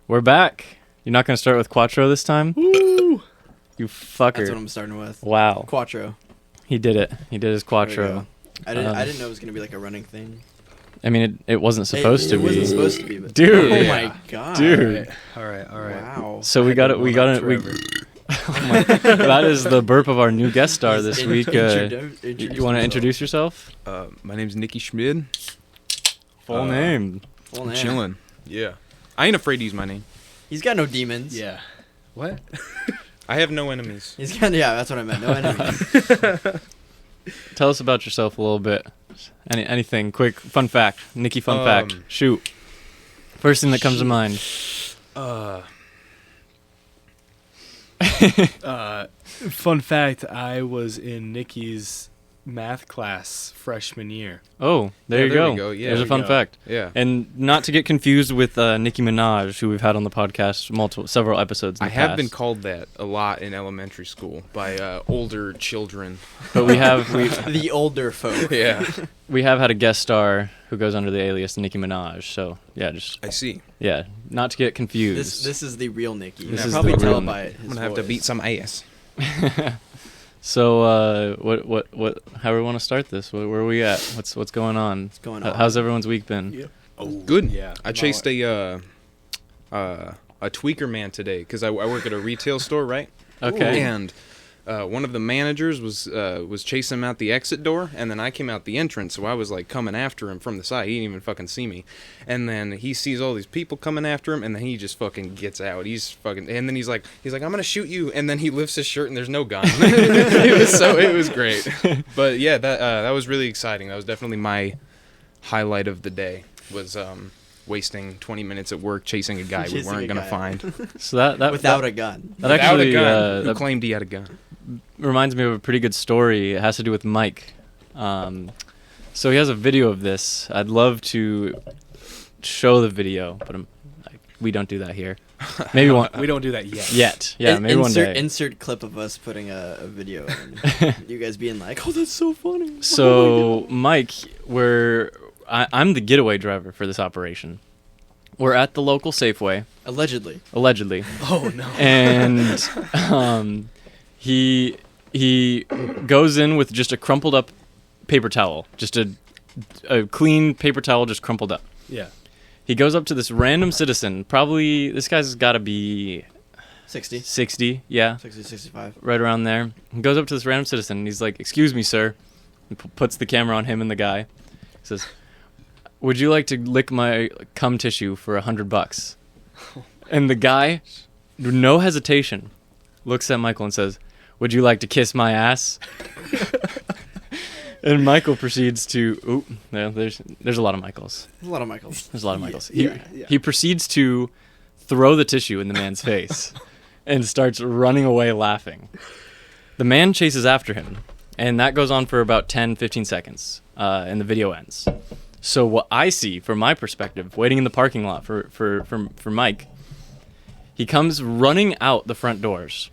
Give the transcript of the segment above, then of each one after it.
We're back. You're not going to start with Quattro this time? Woo! You fucker. That's what I'm starting with. Wow. Quattro. He did it. He did his Quattro. I didn't know it was going to be like a running thing. I mean, it wasn't supposed to be. It wasn't supposed to be. But Dude. Oh my god. Dude. All right. Wow. So we got it. Oh my, that is the burp of our new guest star this week. You want to introduce yourself? My name's Nicky Schmid. Full name. Full name. Chillin'. Yeah. I ain't afraid to use my name. He's got no demons. Yeah. What? I have no enemies. That's what I meant. No enemies. Tell us about yourself a little bit. Anything quick? Fun fact. Nicky, fun fact. Shoot. First thing that comes to mind. Fun fact, I was in Nikki's math class freshman year. Oh, there you there go. we go. Yeah, There's a fun fact. Yeah. And not to get confused with Nicki Minaj, who we've had on the podcast several episodes in I the have past. been called that a lot in elementary school by older children. But we The older folk. Yeah. we have had a guest star who goes under the alias Nicki Minaj. So yeah, I see. not to get confused. This is the real Nicky. This You is probably the tell real by Nicky. his I'm gonna have to voice. beat some ass. So what how do we want to start this? Where are we at? What's going on? What's going on? How's everyone's week been? Yeah. Oh, Good. Yeah. I chased a tweaker man today because I work at a retail store, right? Okay. And one of the managers was chasing him out the exit door, and then I came out the entrance, so I was like coming after him from the side. He didn't even fucking see me. And then he sees all these people coming after him, and then he just fucking gets out. And then he's like, I'm gonna shoot you. And then he lifts his shirt, and there's no gun. it was great. But yeah, that was really exciting. That was definitely my highlight of the day. Was wasting 20 minutes at work chasing a guy we weren't gonna find. So that Without a gun. that Without actually a gun. Who that claimed he had a gun? reminds me of a pretty good story. It has to do with Mike. So he has a video of this. I'd love to show the video, but we don't do that here. Maybe one. We don't do that yet. Yeah, maybe one day. Insert clip of us putting a video in. You guys being like, oh, that's so funny. So Mike, I'm the getaway driver for this operation. We're at the local Safeway. Allegedly. Oh no. And he goes in with just a crumpled up paper towel, just a clean paper towel, just crumpled up. Yeah. He goes up to this random citizen. Probably this guy's got to be 60. 60, yeah, 60, 65. right around there. He goes up to this random citizen, and he's like, "Excuse me, sir." He puts the camera on him and the guy. He says, "Would you like to lick my cum tissue for $100?" And the guy, no hesitation, looks at Michael and says, "Would you like to kiss my ass?" And Michael proceeds to. There's a lot of Michaels. A lot of Michaels. There's a lot of Michaels. Yeah. He proceeds to throw the tissue in the man's face and starts running away laughing. The man chases after him, and that goes on for about 10, 15 seconds, and the video ends. So what I see, from my perspective, waiting in the parking lot for Mike, he comes running out the front doors,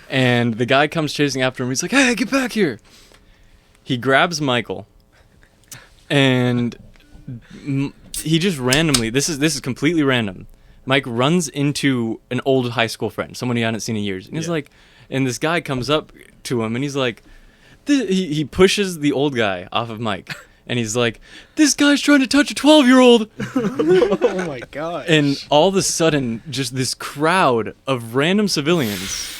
and the guy comes chasing after him. He's like, "Hey, get back here!" He grabs Michael, and he just randomly, this is completely random. Mike runs into an old high school friend, someone he hadn't seen in years. And he's like, and this guy comes up to him, and he's like, he pushes the old guy off of Mike. And he's like, "This guy's trying to touch a 12-year-old. Oh my god. And all of a sudden, just this crowd of random civilians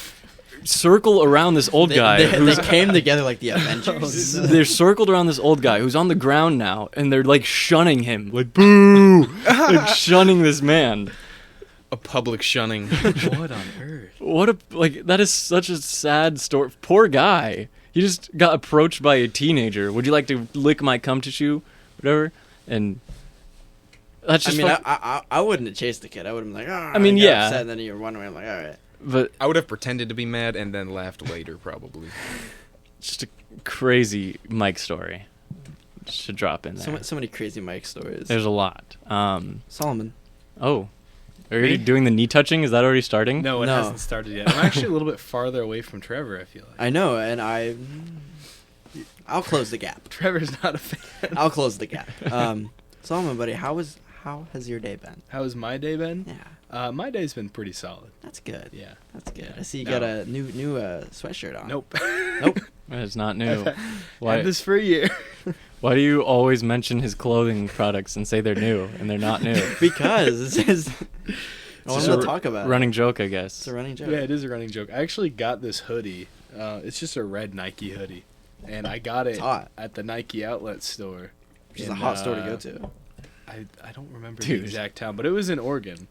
circle around this old guy. They came together like the Avengers. They're circled around this old guy who's on the ground now, and they're like shunning him, like boo, like shunning this man. A public shunning. What on earth? That is such a sad story. Poor guy. He just got approached by a teenager. "Would you like to lick my cum tissue?" Whatever. And that's just. I wouldn't have chased the kid. I would have been like, "Oh." I mean, got yeah. upset, and then you run away. I'm like, all right. But I would have pretended to be mad and then laughed later, probably. just a crazy Mike story. Should drop in there. So many crazy Mike stories. There's a lot. Solomon. Oh, are you doing the knee touching? Is that already starting? No, it No. hasn't started yet. I'm actually a little bit farther away from Trevor, I feel like. I know, and I'll close the gap. Trevor's not a fan. I'll close the gap. Solomon, buddy, how was how has your day been? How has my day been? Yeah, My day's been pretty solid. that's good. Yeah. That's good. Yeah. I see you No. got a new sweatshirt on. Nope. Nope. It's not new. Had Why? this for a year. Why do you always mention his clothing products and say they're new and they're not new? Because it's just, I It's wanted just to a talk about running it. joke, I It's guess. a running joke. Yeah, it is a running joke. I actually got this hoodie. It's just a red Nike hoodie, and I got it It's hot. at the Nike outlet store. Which is a in, hot store to go to. I don't remember Dude. the exact town, but it was in Oregon.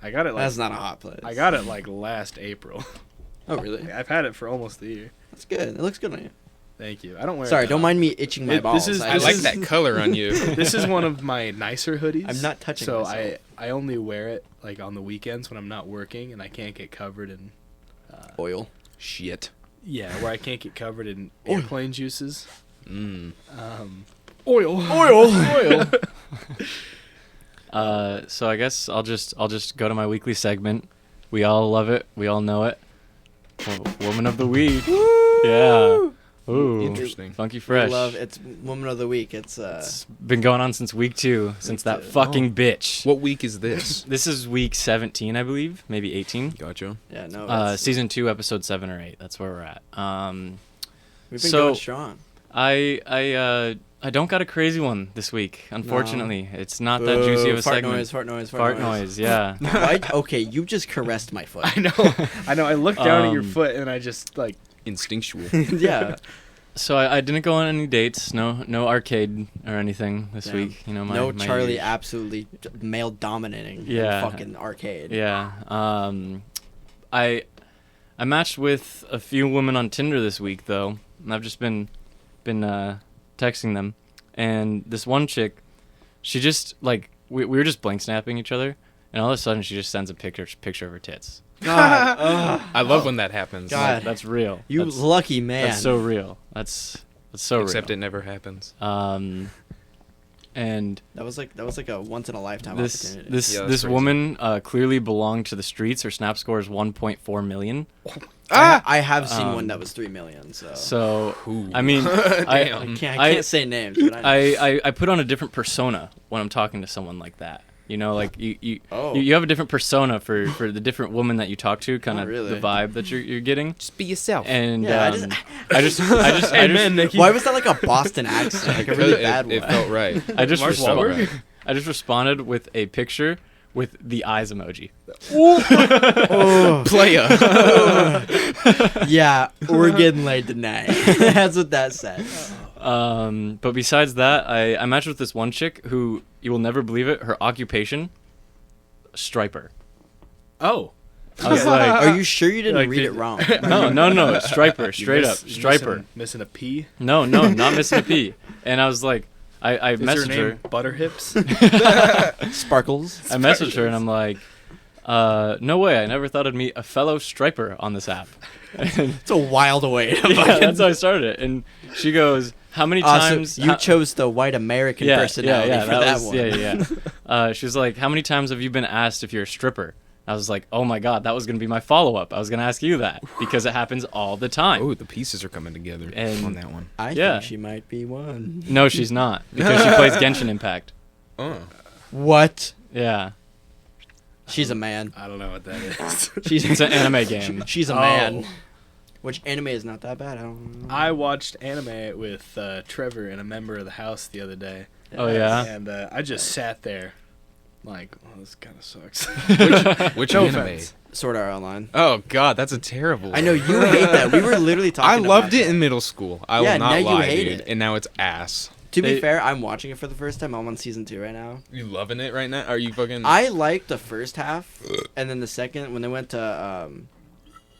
I got it like That's not a hot place. I got it like last April. Oh, really? I've had it for almost a year. That's good. It looks good on you. Thank you. I don't wear. Sorry, it don't mind me itching my This balls. is- I this like is- that color on you. This is one of my nicer hoodies. I'm not touching So myself. I only wear it like on the weekends when I'm not working and I can't get covered in. Oil. Shit. Yeah, where I can't get covered in Oil. airplane juices. Mm. Oil. Oil. So I guess I'll just go to my weekly segment. We all love it. We all know it. Woman of the week. Yeah. Ooh. Interesting. Funky I fresh. love it's Woman of the Week. It's It's been going on since week 2, since that too. fucking bitch. What week is this? This is week 17, I believe, maybe 18. Gotcha. yeah, no. It's, Season 2, episode 7 or 8. That's where we're at. we've been so- going strong. I don't got a crazy one this week. Unfortunately, it's not that juicy of a fart segment. noise, fart noise, Fart noise. Yeah. Why? Okay, you just caressed my foot. I know. I looked down at your Um, foot and I just like. Instinctual. Yeah. So I didn't go on any dates. No arcade or anything this Damn. week. You know, my No Charlie age. absolutely male dominating Yeah. fucking arcade. Yeah. I matched with a few women on Tinder this week though. And I've just been texting them, and this one chick, she just like we were just blank snapping each other, and all of a sudden she just sends a picture of her tits. God. Ugh. I love when that happens. God. That's real. You that's, lucky man. That's so real. That's so Except real. it never happens. And That was like a once in a lifetime this opportunity. this Yeah, that's this crazy. woman clearly belonged to the streets. Her snap score is 1.4 million. I have seen one Um, that was 3 million. So, So Ooh. I mean, Damn. I can't say names, but I know. I put on a different persona when I'm talking to someone like that. You know, like you Oh. you have a different persona for the different woman that you talk to, kind Oh, of really? the vibe that you're getting. Just be yourself. And Yeah, I just Amen, Nikki. Why was that like a Boston accent? Like a really bad it one. felt right. I just Mark responded. Wahlberg? I just responded with a picture with the eyes emoji. Oh. Playa. Yeah, we're getting laid tonight. That's what that said. But besides that, I matched with this one chick who, you will never believe it, her occupation, striper. Oh. I was like, Are you sure you didn't Like, read did- it wrong? no, striper, straight up, striper. Missing a P. No, not missing a P. And I was like, I Is her messaged name her. Butterhips? Sparkles. I messaged her and I'm like, no way, I never thought I'd meet a fellow striper on this app. And It's a wild way. To yeah, fucking- that's how I started it. And she goes, how many times? So you how- chose the white American personality for that was, one. Yeah. She was like, how many times have you been asked if you're a stripper? I was like, oh my God, that was going to be my follow-up. I was going to ask you that because it happens all the time. Oh, the pieces are coming together And- on that one. I Yeah. think she might be one. No, she's not because she plays Genshin Impact. Oh. What? Yeah. She's a man. I don't know what that is. She's It's an anime game. She's a Oh. man. Which anime is not that bad. I don't know. I watched anime with Trevor and a member of the house the other day. Oh, yeah? And I just sat there like, oh, this kind of sucks. Which No anime? offense. Sword Art Online. Oh God, that's a terrible. I know you hate that. We were literally I talking. loved about it that. in middle school. I Yeah, will not now you lie, hate dude. it. And now it's ass. To be They- fair, I'm watching it for the first time. I'm on season 2 right now. You loving it right now? Are you fucking? I liked the first half, and then the second when they went to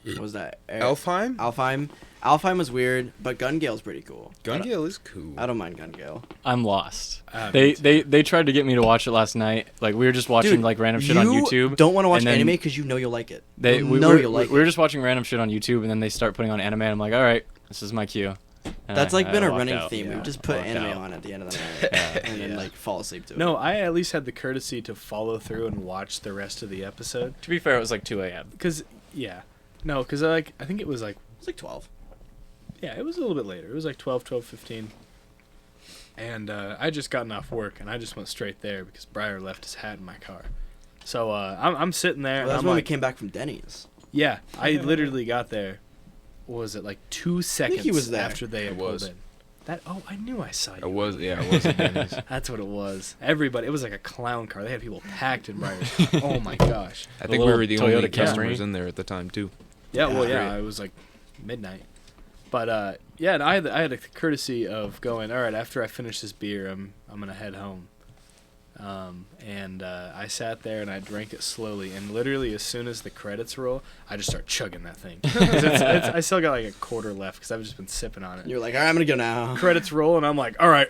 what was that? Elfheim? Alfheim. Alfheim was weird, but Gun Gale's pretty cool. Gungale is cool. I don't mind Gun Gale. I'm lost. Me They tried to get me to watch it last night. Like we were just watching Dude, like random shit on YouTube. Don't want to watch and then anime because you know you'll like it. They You we know were, you'll like we were it. just watching random shit on YouTube, and then they start putting on anime. And I'm like, all right, this is my cue. And That's I like been a walked running out. theme. Yeah, We just I put walked anime out. on at the end of the night, and then Yeah. like fall asleep to it. No, I at least had the courtesy to follow through and watch the rest of the episode. To be fair, it was like 2 a.m. Because, yeah. No, because I think it was like, It's like 12. yeah, it was a little bit later. It was like 12, 15. And I just gotten off work, and I just went straight there because Briar left his hat in my car. So I'm sitting there. Well, and that's I'm when like, we came back from Denny's. yeah, I literally got there. What was it, like 2 seconds he was there. after they had It pulled was. in? I knew I saw you. I was at Denny's. That's what it was. Everybody, it was like a clown car. They had people packed in Briar's. Oh my gosh. I The think we little were the Toyota only Camry. customers in there at the time too. Yeah, well, Yeah. yeah, it was like midnight. But yeah, and I had the courtesy of going. All right, after I finish this beer, I'm gonna head home. And I sat there and I drank it slowly, and literally as soon as the credits roll, I just start chugging that thing. 'Cause I still got like a quarter left because I've just been sipping on it. You're like, all right, I'm gonna go now. Credits roll, and I'm like, all right.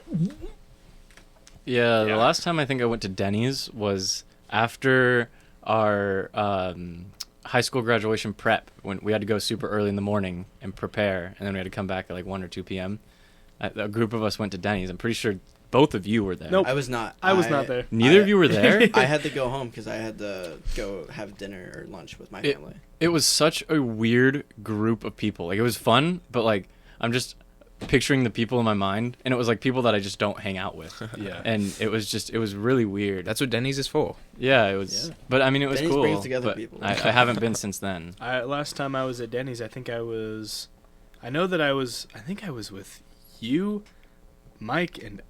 Yeah, the Yeah. last time I think I went to Denny's was after our high school graduation prep, when we had to go super early in the morning and prepare, and then we had to come back at like 1 or 2 p.m. A group of us went to Denny's. I'm pretty sure both of you were there. Nope. I was not. I was not there. Neither of you were there? I had to go home because I had to go have dinner or lunch with my family. It was such a weird group of people. Like, it was fun, but like, I'm just picturing the people in my mind, and it was like people that I just don't hang out with. Yeah. And it was really weird. That's what Denny's is for. Yeah, it was. Yeah. But I mean, it was Denny's cool. brings together but people. I haven't been since then. Last time I was at Denny's, I think I was with you, Mike, and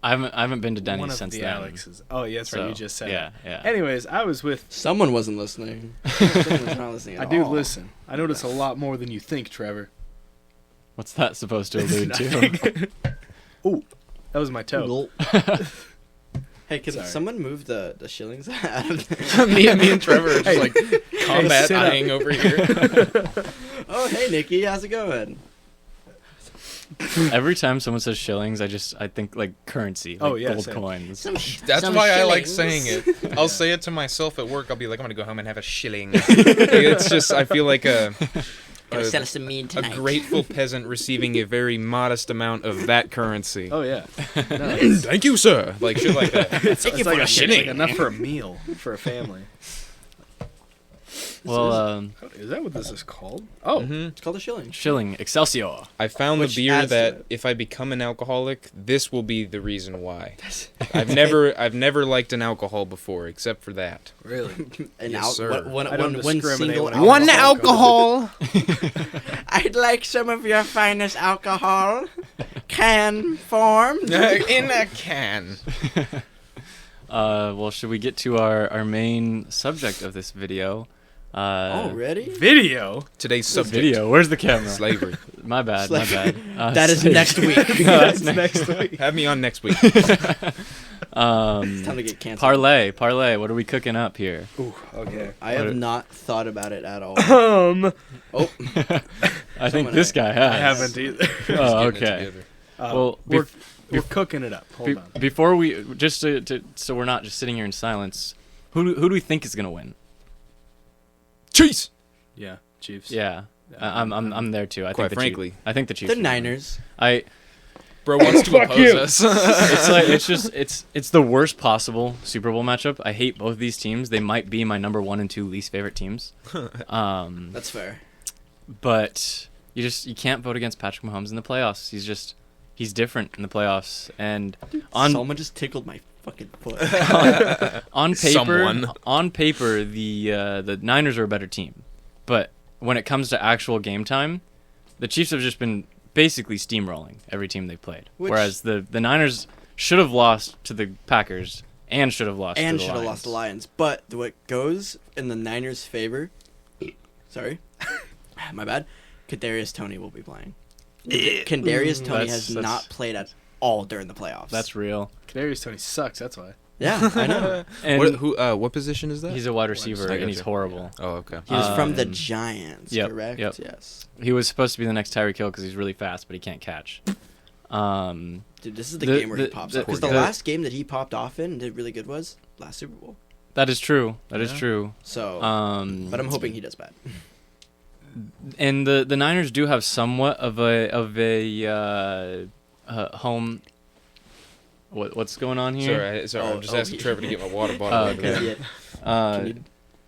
I haven't been to one Denny's of since the then. Alexes. Oh, yeah, that's right. So, You just said yeah, it. yeah. Anyways, I was with. Someone wasn't listening. Someone was not listening I at do all. listen. I notice a lot more than you think, Trevor. What's that supposed to allude to? Oh, that was my toe. Gulp. Hey, can Sorry. someone move the shillings out of there? me and Trevor are just Hey. like combat sit up. eyeing over here. Oh, hey, Nikki, how's it going? Every time someone says shillings, I think like currency, like Oh, yeah, gold same. coins. That's Some why I like shillings. saying it. I'll say it to myself at work. I'll be like, I'm gonna go home and have a shilling. It's just I feel like a some meat grateful peasant receiving a very modest amount of that currency. Oh yeah. No, it's, Thank you, sir. Like shit like that. it's you like, for a it's shilling. like enough for a meal for a family. Well, Is that what this is called? Oh, Mhm. It's called a shilling. shilling Excelsior. I found Which the beer adds to that it. if I become an alcoholic, this will be the reason why. I've never liked an alcohol before, except for that. really? And Yes, sir. one I don't discriminate single when alcohol. alcohol I'd like some of your finest alcohol. Can form. In a can. Well, should we get to our main subject of this video? Already? Video. Today's subject. Video. Where's the camera? Slavery. My bad. My bad. That is next week. No, that's next week. Have me on next week. Time to get canceled. Parlay. What are we cooking up here? Ooh, okay. I have not thought about it at all. Oh, I think Someone this guy has. I haven't either. Oh, Getting it okay. together. Well, we're cooking it up. Hold on. Before we just so we're not just sitting here in silence, who do we think is gonna win? Cheese. Yeah, Chiefs. Yeah, I'm there too. I Quite think the frankly. I think the Chiefs. The will win. Niners. Bro wants to Fuck oppose you. us. It's like it's the worst possible Super Bowl matchup. I hate both these teams. They might be my number 1 and 2 least favorite teams. That's fair. But you can't vote against Patrick Mahomes in the playoffs. He's different in the playoffs. And Someone just tickled my fucking foot. on paper, the Niners are a better team. But when it comes to actual game time, the Chiefs have just been basically steamrolling every team they played. Whereas the Niners should have lost to the Packers and should have lost to the and Lions. should have lost the Lions. But what goes in the Niners' favor, sorry, my bad, Kadarius Toney will be playing. Kadarius Toney has That's- not played at all during the playoffs. That's real. Kadarius Toney sucks. That's why. Yeah, I know. And What position is that? he's a wide receiver, I and he's gotcha. horrible. Oh, okay. He was from the Um, Giants, yep, correct? yep. Yes. He was supposed to be the next Tyreek Hill because he's really fast, but he can't catch. Dude, this is the The- game where he the- pops the- up. Because the the- last game that he popped off in and did really good was last Super Bowl. That is true. That is Yeah. true. So, but I'm hoping he does bad. And the Niners do have somewhat of a home. What's going on here? Sorry. I'm just Oh, asking he- Trevor to get my water bottle. Oh, over okay. there. Idiot. Uh, Can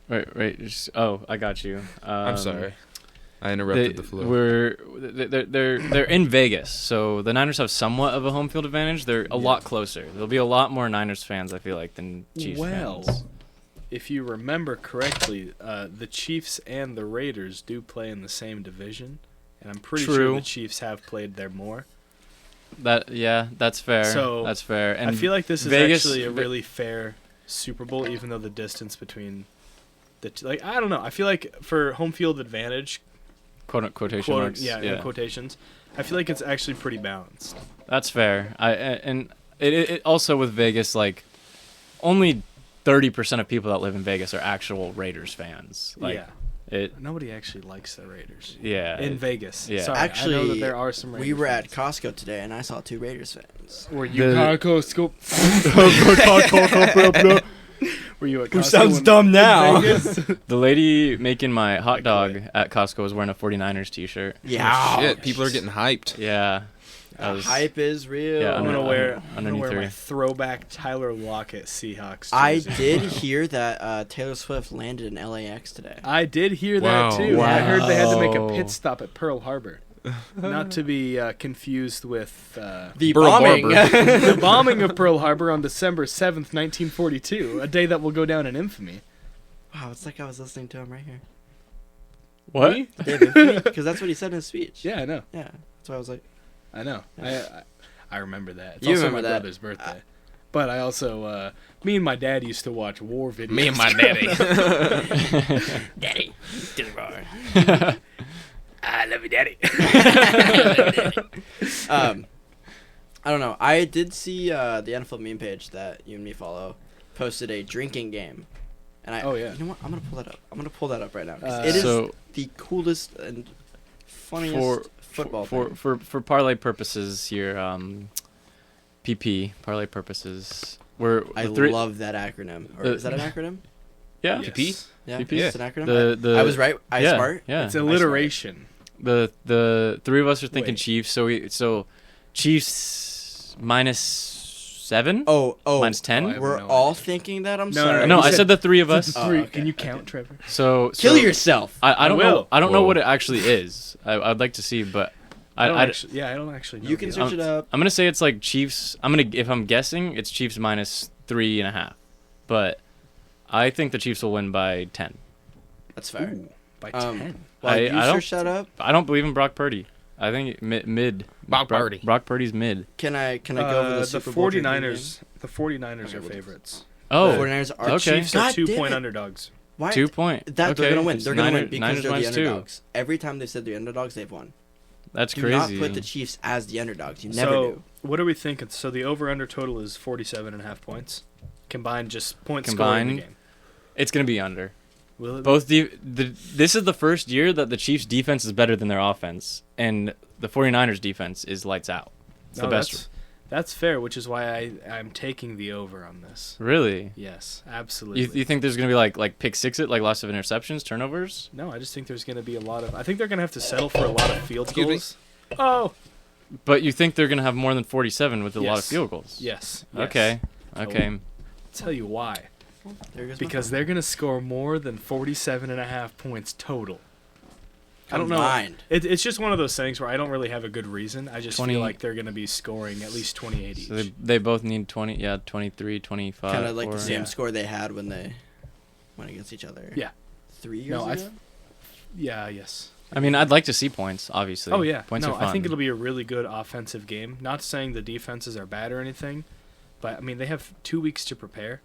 you- right. I got you. I'm sorry. I interrupted the flow. They're in Vegas, so the Niners have somewhat of a home field advantage. They're a lot closer. There'll be a lot more Niners fans, I feel like, than Chiefs fans. If you remember correctly, the Chiefs and the Raiders do play in the same division, and I'm pretty sure the Chiefs have played there more. That's fair. So that's fair. And I feel like this is Vegas, actually a really fair Super Bowl, even though the distance between I don't know. I feel like for home field advantage, quotation marks. In quotations, I feel like it's actually pretty balanced. That's fair. And it also with Vegas, like only 30% of people that live in Vegas are actual Raiders fans. Like, nobody actually likes the Raiders. Yeah, in Vegas. Yeah, sorry, actually, I know that there are some Raiders we were fans. at Costco today, and I saw 2 Raiders fans. Were you at Costco? Were you at Costco? Who sounds dumb now? The lady making my hot dog at Costco was wearing a 49ers t-shirt. Yeah. Shit, people are getting hyped. Yeah. Hype is real. Yeah, I'm gonna wear underneath my throwback Tyler Lockett Seahawks jersey. I did hear that Taylor Swift landed in LAX today. I did hear that too. Wow. I heard they had to make a pit stop at Pearl Harbor. Not to be confused with The Pearl bombing. the bombing of Pearl Harbor on December 7th, 1942, a day that will go down in infamy. Wow, it's like I was listening to him right here. What? Because that's what he said in his speech. Yeah, I know. Yeah, that's why I was like, I know. I remember that. It's You also remember my that. brother's birthday. But I also, me and my dad used to watch war videos. Me and my daddy. Daddy, to the bar. I love you, daddy. I don't know. I did see the NFL meme page that you and me follow posted a drinking game. And Oh, yeah. You know what? I'm going to pull that up right now. 'Cause it is So the coolest and funniest for football for, thing. for parlay purposes here, PP parlay purposes. I love that acronym. Or is that an acronym? Yeah. Yes. PP? Yeah, PP? it's an acronym. I was right. I yeah, smart. Yeah. It's alliteration. The three of us are thinking Wait. Chiefs, so Chiefs -7. Oh, -10. I have we're no all idea. thinking that. I'm No, sorry. No, you I said- said the three of us. Oh, Three. okay. Can you count, Trevor? So Kill yourself. I don't I know. will. I don't know Whoa. what it actually is. I'd like to see, but I don't I actually know. You can either. search it up. I'm gonna say it's like Chiefs. If I'm guessing, it's Chiefs -3.5. But I think the Chiefs will win by 10. That's fair. Ooh, by Um, 10. While you I don't- search that up, I don't believe in Brock Purdy. I think mid. Brock Purdy. Brock Purdy's mid. can I go over the The Super Bowl drinking 49ers. The 49ers Okay, are we'll- favorites. Oh, game? 49ers are okay. Chiefs are God 2-point damn it. underdogs. Why? 2 point. That okay. they're gonna win. It's They're gonna win Niners- because Niners they're the minus 2. underdogs. Every time they've said they're underdogs, they've won. That's Do crazy. not put the Chiefs as the underdogs. You never So do. what are we thinking? So the over/under total is 47.5 points. Combined, just points scored in the game. It's gonna be under. Will it? Both this is the first year that the Chiefs' defense is better than their offense, and the 49ers' defense is lights out. It's the best. That's fair, which is why I'm taking the over on this. Really? Yes, absolutely. You think there's gonna be like pick six it, like lots of interceptions, turnovers? No, I just think there's going to be a lot of. I think they're going to have to settle for a lot of field Excuse me? goals. Oh, But you think they're gonna have more than 47 with a lot of Yes. field goals? yes. Okay. Okay. I'll tell you why. There goes Because they're going to score more than 47.5 points total. I don't know. Combined. It's just one of those things where I don't really have a good reason. I just 20 feel like they're going to be scoring at least 28 each. So they both need 20. Yeah, 23, 25. Kind of like the or- same Yeah. score they had when they went against each other. Yeah. 3 years No, ago. Yeah, yes. I mean, I'd like to see points. Obviously. Oh, yeah. Points no, are fun. I think it'll be a really good offensive game. Not saying the defenses are bad or anything, but, I mean, they have 2 weeks to prepare.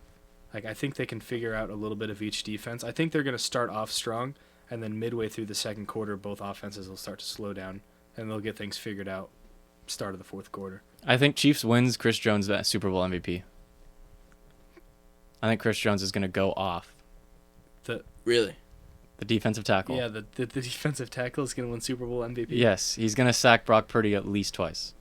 Like, I think they can figure out a little bit of each defense. I think they're going to start off strong, and then midway through the second quarter, both offenses will start to slow down, and they'll get things figured out start of the fourth quarter. I think Chiefs wins. Chris Jones that Super Bowl MVP. I think Chris Jones is gonna go off. Really? The defensive tackle. Yeah, the defensive tackle is going to win Super Bowl MVP. Yes, he's gonna sack Brock Purdy at least twice.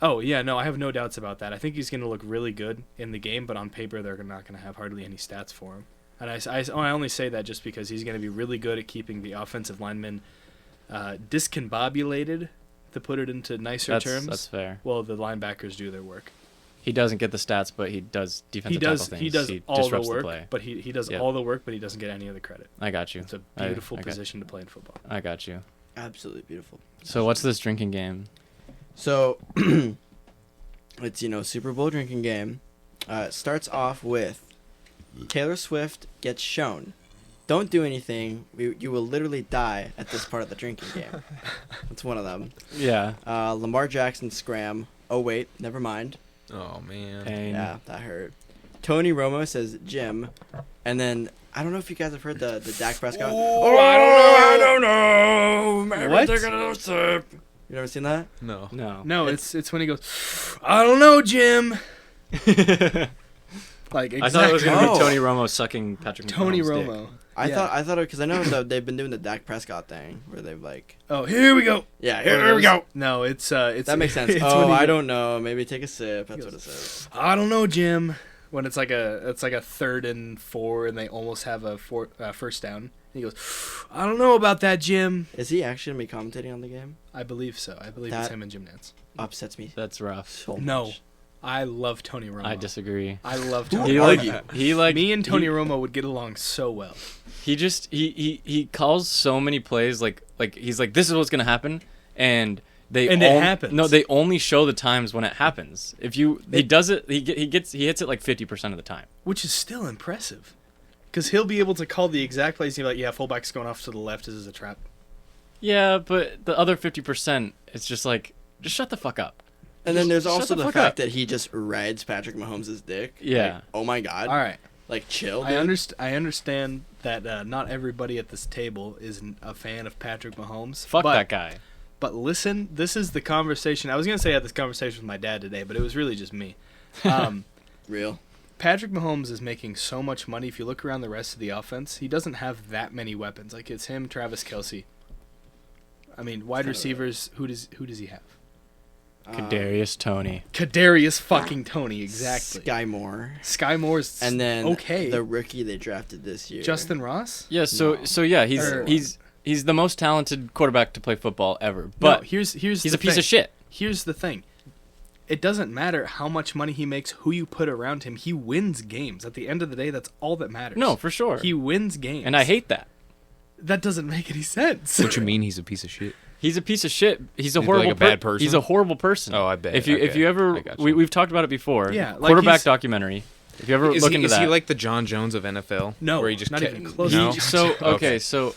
Oh, yeah, no, I have no doubts about that. I think he's going to look really good in the game, but on paper they're not going to have hardly any stats for him. And I only say that just because he's going to be really good at keeping the offensive linemen discombobulated, to put it into nicer terms. That's fair. Well, the linebackers do their work. He doesn't get the stats, but he does defensive tackle things. He does all the disrupts work, play. but he does Yep. all the work, but he doesn't get any of the credit. I got you. It's a I- beautiful I got- position to play in football. I got you. Absolutely beautiful. So what's this drinking game? So, it's, Super Bowl drinking game. It starts off with Taylor Swift gets shown. Don't do anything. You will literally die at this part of the drinking game. That's one of them. Yeah. Lamar Jackson scram. Oh, wait. Never mind. Oh man. Pain. Yeah, that hurt. Tony Romo says Jim. And then, I don't know if you guys have heard the Dak Prescott. Oh, I don't know. Maybe What? take another sip. You never seen that? No. No. No, it's when he goes, I don't know, Jim. Like exactly. I thought it was gonna Oh. be Tony Romo sucking Patrick Tony Mahomes' dick. Romo. I Yeah. thought because I know they've been doing the Dak Prescott thing where they've like, Oh, here we go. yeah, here we go. No, it's That makes sense. it's Oh, when he I go- don't know. Maybe take a sip. That's He what goes, it says. I don't know, Jim. When it's like a 3rd and 4 and they almost have a first down. And he goes, I don't know about that, Jim. Is he actually gonna be commentating on the game? I believe so. I believe That- it's him and Jim Nance. Upsets me That's rough. so No. much. I love Tony Romo. I disagree. I love Who Tony He are Romo. like you? he like Me and Tony he, Romo would get along so well. he just he calls so many plays like he's like, this is what's gonna happen, and it happens. No, they only show the times when it happens. If he does it, he hits it like 50% of the time. Which is still impressive. Because he'll be able to call the exact plays. He'll be like, yeah, fullback's going off to the left. This is a trap. Yeah, but the other 50%, it's just like, just shut the fuck up. And then there's Shut also the the fuck fact up. that he just rides Patrick Mahomes' dick. Yeah. Like, oh my god. All right. Like chill. I Dude. understand that not everybody at this table is a fan of Patrick Mahomes. Fuck but, that guy. But listen, this is the conversation. I was going to say I had this conversation with my dad today, but it was really just me. Real. Patrick Mahomes is making so much money. If you look around the rest of the offense, he doesn't have that many weapons. Like it's him, Travis Kelce. I mean, wide Kinda receivers. Who does he have? Kadarius Tony. Kadarius fucking Tony, exactly. Sky Moore. Sky Moore's And then okay. the rookie they drafted this year. Justin Ross. Yeah, No. so yeah, Or- he's the most talented quarterback to play football ever. No, But here's he's the a piece thing. of shit. Here's the thing. It doesn't matter how much money he makes, who you put around him. He wins games. At the end of the day, that's all that matters. No, for sure. He wins games. And I hate that. That doesn't make any sense. What you mean he's a piece of shit? He's a piece of shit. He's a He's horrible like a bad person? He's a horrible person. Oh, I bet. If you Okay. ever I gotcha. we've talked about it before. Yeah, like quarterback he's- documentary. If you ever Is look he, into is that. he like the John Jones of NFL? No, where he just not kept- even close. No? So so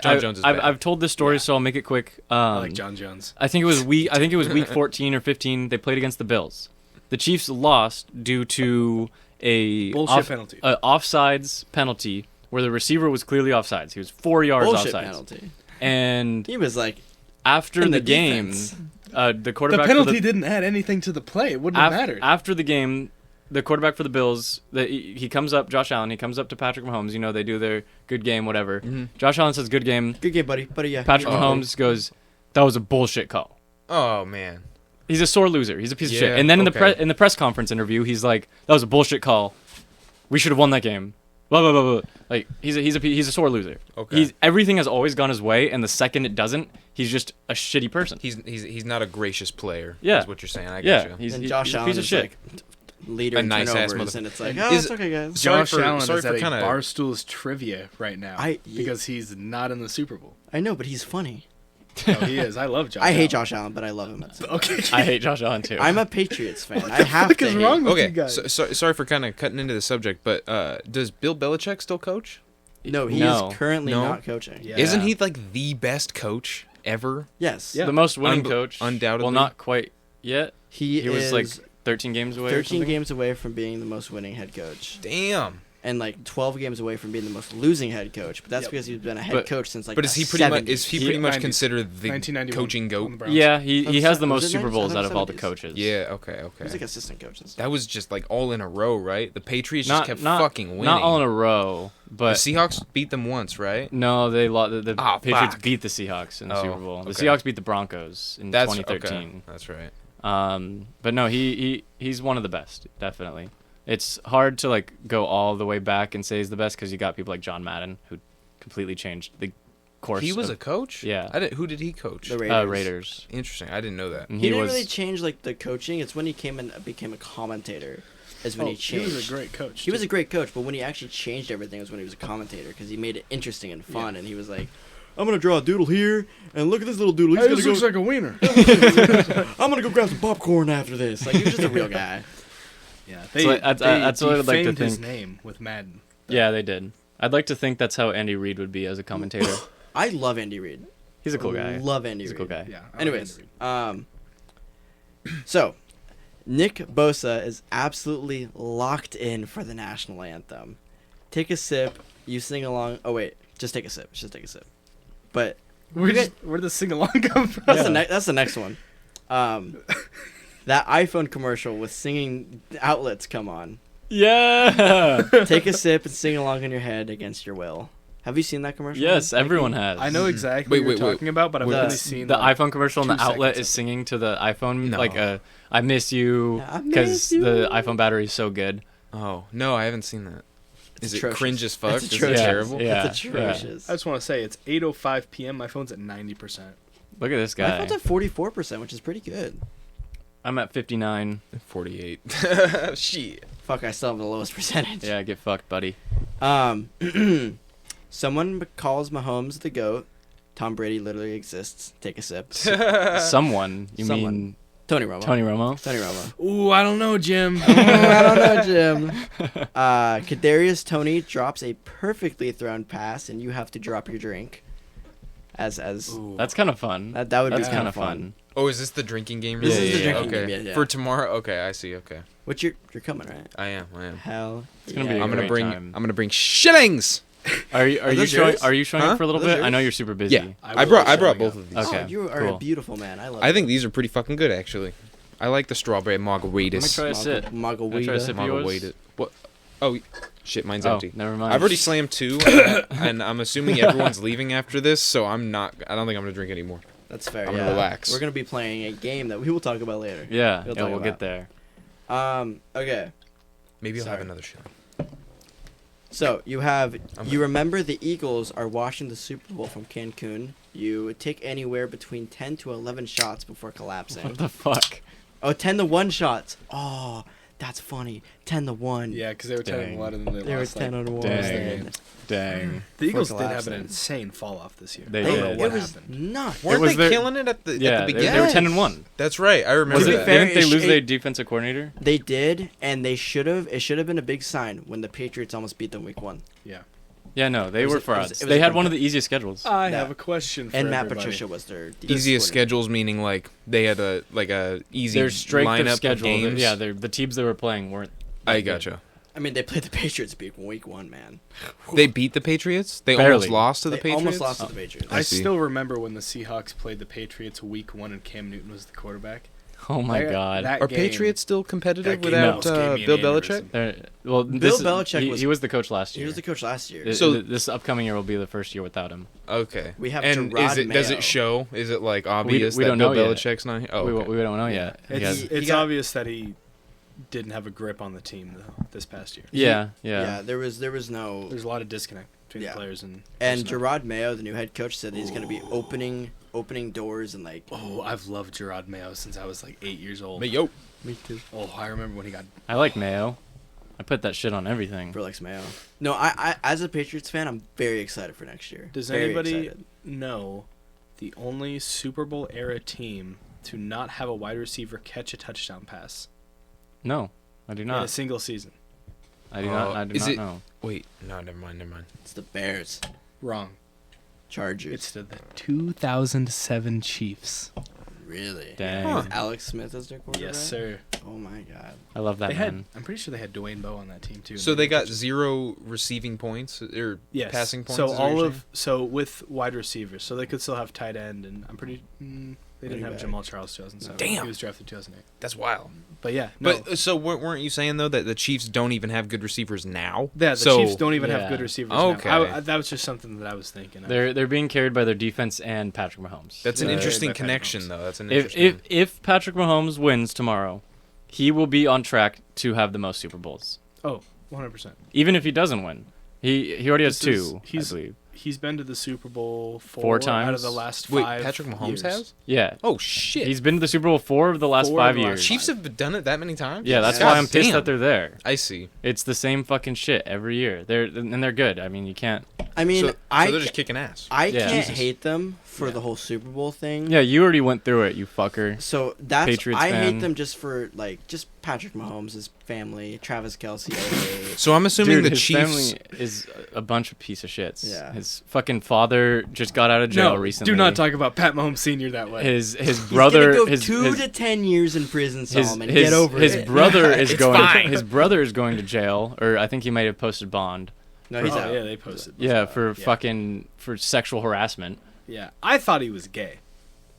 John Jones is bad. I've told this story, Yeah. so I'll make it quick. I like John Jones. I think it was week 14 or 15. They played against the Bills. The Chiefs lost due to a Bullshit penalty. offsides penalty where the receiver was clearly offsides. He was 4 yards Bullshit offsides. penalty. And He was like after in the the game, defense. the The quarterback for penalty didn't add anything to the play. It wouldn't have mattered. after the game, the quarterback for the Bills, he comes up, Josh Allen, he comes up to Patrick Mahomes. You know, they do their good game, whatever. Josh Allen says, good game. good game, buddy. Buddy, yeah. Patrick Oh. Mahomes goes, that was a bullshit call. Oh man. He's a sore loser. He's a piece of Yeah, shit. And then in okay. the press conference interview, he's like, that was a bullshit call. We should have won that game. Blah, blah, blah, blah. Like, he's a sore loser. Okay. Everything has always gone his way, and the second it doesn't, he's just a shitty person. He's not a gracious player. Yeah. Is what you're saying. I Yeah, gotcha. he's And Josh a Allen piece of is shit. like leader A in nice-ass turnovers, mother- and it's like, And oh, is- it's okay, guys. Sorry Josh for- Allen sorry is for at kinda- a Barstool's trivia right now because he's not in the Super Bowl. I know, but he's funny. No, he is. I love Josh. I hate Allen. Josh Allen, but I love him. At some Okay. I hate Josh Allen, too. I'm a Patriots fan. What I the have fuck to is hate. wrong with you Okay. guys? Sorry for kind of cutting into the subject, but does Bill Belichick still coach? No, he No. is currently No? not coaching. Yeah. Isn't he like the best coach ever? Yes. Yeah. the most winning Unbe- coach. undoubtedly. Well, not quite yet. He He was is like 13 games away or 13 something. games away from being the most winning head coach, Damn. and like 12 games away from being the most losing head coach. But that's Yep. because he's been a head But- coach since like. But the is he pretty much 70s. considered the 1991 coaching on the goat? Browns. Yeah, he Was has it- the was most it Super 90s? Bowls I out thought of all the 70s. coaches. Yeah. Okay. He was like Okay. assistant coach and stuff. That was just like all in a row, right? The Patriots just kept fucking winning. Not all in a row, The but Seahawks beat them once, right? no, they lost. The Ah, Patriots fuck. beat the Seahawks in the Oh, Super Bowl. The okay. Seahawks beat the Broncos in That's 2013. Okay. That's right. But no, he's one of the best, definitely. It's hard to like go all the way back and say he's the best because you got people like John Madden who completely changed the course. He was of, a coach. Yeah. Who did he coach? The Raiders. Raiders. Interesting. I didn't know that. And He, didn't was really change like the coaching. It's when he came and became a commentator. Is when Oh, he changed. He was a great coach. He was too. a great coach, but when he actually changed everything was when he was a commentator because he made it interesting and fun, Yeah. and he was like, I'm gonna draw a doodle here, and look at this little doodle. He's Hey, gonna this go. looks like a wiener. I'm gonna go grab some popcorn after this. Like, he was just a real guy. Yeah, that's what I'd like to defamed his think. name with Madden. Yeah, they did. I'd like to think that's how Andy Reid would be as a commentator. I love Andy Reid. He's a cool guy. Love Andy He's a Reid. cool guy. Yeah. I like Anyways, Andy Reid. so Nick Bosa is absolutely locked in for the national anthem. Take a sip. You sing along. Oh wait, just take a sip. Just take a sip. But Where'd the sing along come from? that's the next one. That iPhone commercial with singing outlets come on. Yeah. Take a sip and sing along in your head against your will. Have you seen that commercial? Yes, everyone has. I know exactly what you're talking about, but I've The- only seen The like, iPhone commercial and 2 the outlet seconds is of it. singing to the iPhone No. I miss you I because miss you. the iPhone battery is so good. Oh no, I haven't seen that. It's Is it atrocious. cringe as fuck? It's Is it atrocious. terrible? Yeah. It's atrocious. I just want to say it's 8:05 p.m. My phone's at 90%. Look at this My guy. phone's at 44%, which is pretty good. I'm at 59. 48. Shit. Fuck, I still have the lowest percentage. Yeah, get fucked, buddy. Someone calls Mahomes the GOAT. Tom Brady literally exists. Take a sip. Someone. You Someone. mean Tony Romo. Tony Romo? Tony Romo. Ooh, I don't know, Jim. I don't know, Jim. Kadarius Toney drops a perfectly thrown pass, and you have to drop your drink. As Ooh. That's kind of fun. that would That's be kind of fun. Oh, is this the drinking game? This is the drinking okay. game, yeah. For tomorrow? Okay, I see. Okay. What you're coming, right? I am. Hell. It's gonna be a I'm gonna great bring. time. I'm gonna bring shillings. Are you those showing? yours? Are you showing Huh? up for a little Are those bit? I know yours? you're super busy. Yeah, I I will brought. be I brought showing both up. of these. Okay, Oh, you are cool. a beautiful man. I love I think these are pretty fucking good, actually. I like the strawberry margaritas. Let me try a sip. Margarita. Try a sip. yours? Margarita. What? Oh, shit. Mine's Oh, empty. never mind. I've already slammed 2, and I'm assuming everyone's leaving after this, so I'm not. I don't think I'm gonna drink anymore. That's fair. I'm yeah. gonna relax. We're gonna be playing a game that we will talk about later. Yeah, We'll yeah, talk we'll about. get there. Okay. Maybe I'll Sorry. have another shot. So you remember the Eagles are watching the Super Bowl from Cancun. You take anywhere between 10 to 11 shots before collapsing. What the fuck? Oh, 10 to 1 shots. Oh, that's funny. 10 to 1. Yeah, because they were 10 Dang. and 11 and they They were lost. 10 Like, on 1. Dang. Dang. the Eagles did have collapsing. an insane fall off this year. They I don't did. know It what was happened. nuts. Weren't was they their- killing it at the Yeah, beginning? they were 10-1. That's right. I remember To be that. fair, Didn't they it- lose it- their defensive coordinator? They did, and they should have. It should have been a big sign when the Patriots almost beat them week 1. Yeah. Yeah, no, they It was were a- for it was- us. it was They a had good one of game. the easiest schedules. I Yeah. have a question for And Matt everybody. Patricia was their defensive Easiest coordinator. schedules, meaning like they had a easy Their strength lineup of schedule. games. Yeah, the teams they were playing weren't. I that good. gotcha. I mean, they played the Patriots week 1, man. They beat the Patriots. They Barely. almost lost to the They Patriots. almost lost to the Patriots. I see. still remember when the Seahawks played the Patriots week 1 and Cam Newton was the quarterback. Oh my That- god. that Are game- Patriots still competitive that game without almost gave me an Bill aneurysm. Belichick? Well, Bill Belichick he, was- he was the coach last He year. was the coach last year. So- This upcoming year will be the first year without him. Okay. We have and Gerard does Mayo. it show? Is it like obvious we that don't Bill know yet. Belichick's not here? Oh, we, okay. we don't know yet. It's, Yeah, He it's got- obvious that he didn't have a grip on the team though, this past year. yeah. Yeah, there was no. There's a lot of disconnect between Yeah. the players and personnel. Gerard Mayo, the new head coach, said that he's going to be opening doors and like. Oh, I've loved Gerard Mayo since I was like 8 years old. But yo, Me too. Oh, I remember when he got. I like Mayo. I put that shit on everything. For Lex Mayo. No, I as a Patriots fan, I'm very excited for next year. Does Very anybody excited. know the only Super Bowl era team to not have a wide receiver catch a touchdown pass No, I do in a not. single season? I do not. I do is not it- know. wait, no, never mind. It's the Bears, Wrong. Chargers. It's the 2007 Chiefs. Really. Dang. Huh. With Alex Smith as their quarterback. Yes, sir. Oh my God. I love that They had. man. I'm pretty sure they had Dwayne Bowe on that team too. So they got 0 receiving points or Yes. passing points. So is what you're with wide receivers, so they could still have tight end, and I'm pretty. They didn't Running have back. Jamal Charles 2007. Damn. He was drafted 2008. That's wild. But yeah, no. But so weren't you saying though that the Chiefs don't even have good receivers now? Yeah, the So- Chiefs don't even Yeah. have good receivers. Okay. Now. That was just something that I was thinking. of. They're being carried by their defense and Patrick Mahomes. That's an Yeah. interesting By Patrick connection Mahomes. though. That's an If interesting. if Patrick Mahomes wins tomorrow, he will be on track to have the most Super Bowls. 100%. Even if he doesn't win, he already has This is- 2. I he's- believe. He's been to the Super Bowl 4 times out of the last Wait, 5 Patrick Mahomes years. has? Yeah. Oh shit! He's been to the Super Bowl 4 of the last 4 of 5 the last years. Chiefs have done it that many times. Yeah, that's Yeah. why I'm pissed Damn. that they're there. I see. It's the same fucking shit every year. They're good. I mean, you can't. I mean, So I they're just kicking ass. Yeah. can't Jesus. hate them for Yeah. the whole Super Bowl thing. Yeah, you already went through it, you fucker. So that's Patriots I fan. hate them just for just Patrick Mahomes, his family, Travis Kelsey. I hate. So I'm assuming Dude, the his Chiefs. family is a bunch of piece of shits. Yeah. His fucking father just got out of jail No, recently. do not talk about Pat Mahomes Sr. that way. His He's brother. gonna go his 2 his, to 10 years in prison, his, Solomon. his, Get over his it. brother is It's going. fine. His brother is going to jail, or I think he might have posted bond. No, he's oh, out. yeah, they posted. Yeah, for Yeah. fucking for sexual harassment. Yeah, I thought he was gay.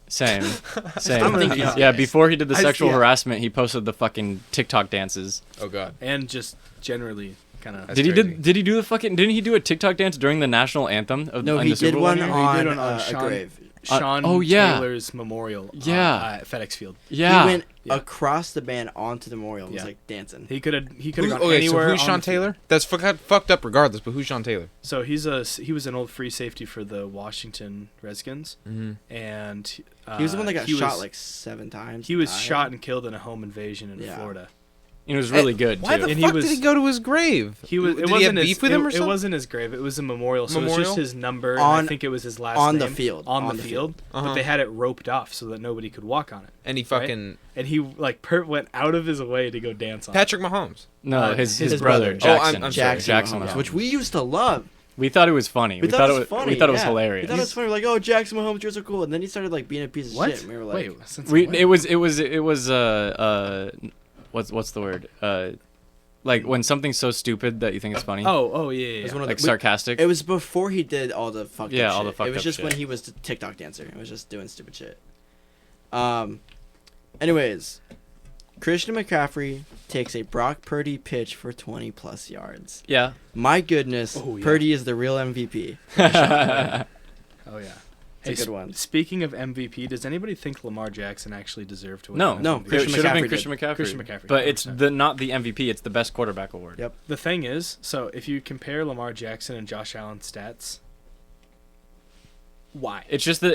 Same. I'm gonna be Yeah, honest. before he did the I- sexual yeah. harassment, he posted the fucking TikTok dances. Oh god. And just generally kind of. That's Did crazy. he do the fucking? Didn't he do a TikTok dance during the national anthem? No, in he the Super did Bowl one year? He on, did one on a Sean- grave. Sean oh, yeah. Taylor's memorial Yeah. at FedEx Field. Yeah. He went Yeah. across the band onto the memorial and was Yeah. like dancing. He could have Who, gone okay, anywhere. so who's on Sean the field. Taylor? That's fucked up regardless, but who's Sean Taylor? So he was an old free safety for the Washington Redskins, Mm-hmm. and He was the one that got he shot was- like 7 times. He was died. shot and killed in a home invasion in Yeah. Florida. It was really good Why too. the And fuck he was- did he go to his grave? He was. Did It he wasn't have his, beef with him or it something? wasn't his grave. It was a memorial. So it was Memorial? just his number. And On- I think it was his last on the name. field. On the field. Uh-huh. But they had it roped off so that nobody could walk on it. And he fucking And he like went out of his way to go dance on it. Patrick Mahomes. No, his his brother, brother. Oh, I'm Jackson. sorry. Jackson, Mahomes. Mahomes, which we used to love. We thought it was funny. We thought it was funny. We thought it was yeah. hilarious. We thought it was funny. We're like, oh, Jackson Mahomes, you're so cool. And then he started like being a piece of What? shit. And we were like, Wait, since We when? it was what's the word? Like when something's so stupid that you think it's funny. Oh yeah. it was yeah. one of like the, sarcastic. It was before he did all the fucked Yeah, up all shit. the fucked It was up just when shit. he was the TikTok dancer. It was just doing stupid shit. Anyways, Christian McCaffrey takes a Brock Purdy pitch for 20 plus yards. Yeah. My goodness, Oh, yeah. Purdy is the real MVP. Oh yeah. It's a good one. Speaking of MVP, does anybody think Lamar Jackson actually deserved to win? No, an No, MVP? It Christian should have been McCaffrey Christian did. McCaffrey. Christian McCaffrey, But it's 100%. not the MVP. It's the best quarterback award. Yep. The thing is, so if you compare Lamar Jackson and Josh Allen's stats, why? It's just It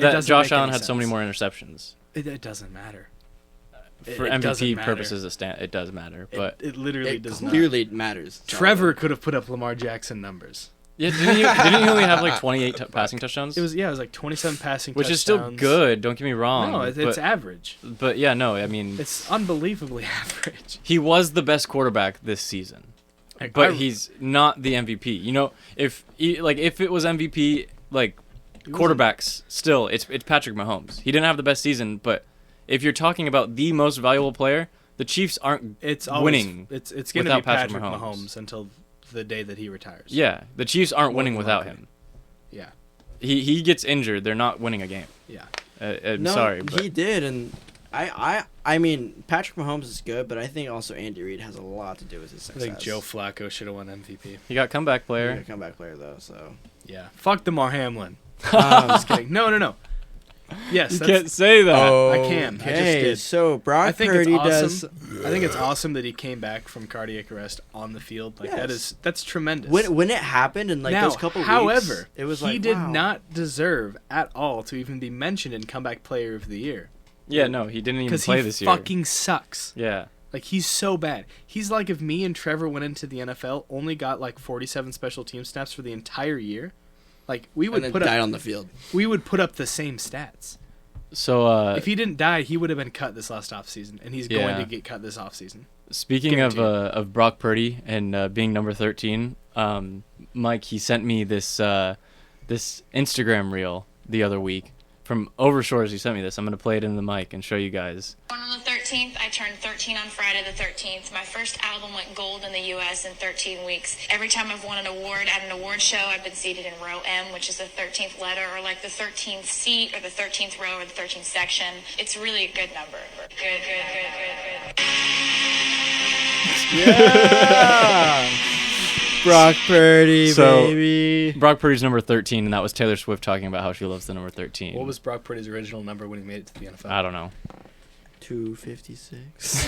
that doesn't Josh make Allen any had so many sense. more interceptions. It doesn't matter. For It doesn't MVP matter. purposes, it does matter. But it literally It does not. clearly matters. Trevor could have put up Lamar Jackson numbers. yeah, didn't he only have like 28 passing touchdowns? It was like 27 passing which touchdowns. is still good. Don't get me wrong. No, it's but, average. but yeah, no, I mean, It's unbelievably average. he was the best quarterback this season. Like, But I- he's not the MVP. You know, if it was MVP, like he wasn't- quarterbacks, still it's Patrick Mahomes. He didn't have the best season, but if you're talking about the most valuable player, the Chiefs aren't. It's always, winning It's going to without be Patrick Patrick Mahomes. Mahomes. Until the day that he retires. Yeah, the Chiefs aren't More winning than without likely. him. Yeah. He gets injured. They're not winning a game. Yeah. I'm No, sorry, but he did, and I mean, Patrick Mahomes is good, but I think also Andy Reid has a lot to do with his I success. think Joe Flacco should have won MVP. he got comeback He's player. a comeback player though, so. Yeah. Fuck Damar Hamlin. Um, Just kidding. No. Yes, You that's, can't say that. I can. I just Okay, did. so Brock I think Purdy it's does. awesome. I think it's awesome that he came back from cardiac arrest on the field. Like Yes. that's tremendous. When it happened in like now, those couple however, weeks, it was he like did wow. not deserve at all to even be mentioned in comeback player of the year Yeah, no, he didn't even because play he this year. fucking sucks. Yeah. Like he's so bad. He's like if me and Trevor went into the NFL, only got like 47 special team snaps for the entire year. Like we and would then put died up, on the field. we would put up the same stats. So If he didn't die, he would have been cut this last offseason, and he's going Yeah. to get cut this offseason. speaking Guaranteed. of Brock Purdy and being number 13, Mike, he sent me this this Instagram reel the other week from Overshores. He sent me this. I'm gonna play it in the mic and show you guys. Born on the 13th, I turned 13 on Friday the 13th. My first album went gold in the U.S. in 13 weeks. Every time I've won an award at an award show, I've been seated in row M, which is the 13th letter, or like the 13th seat, or the 13th row, or the 13th section. It's really a good number. Good. Yeah. Brock Purdy, So- baby. Brock Purdy's number 13, and that was Taylor Swift talking about how she loves the number 13. What was Brock Purdy's original number when he made it to the NFL? I don't know. 256.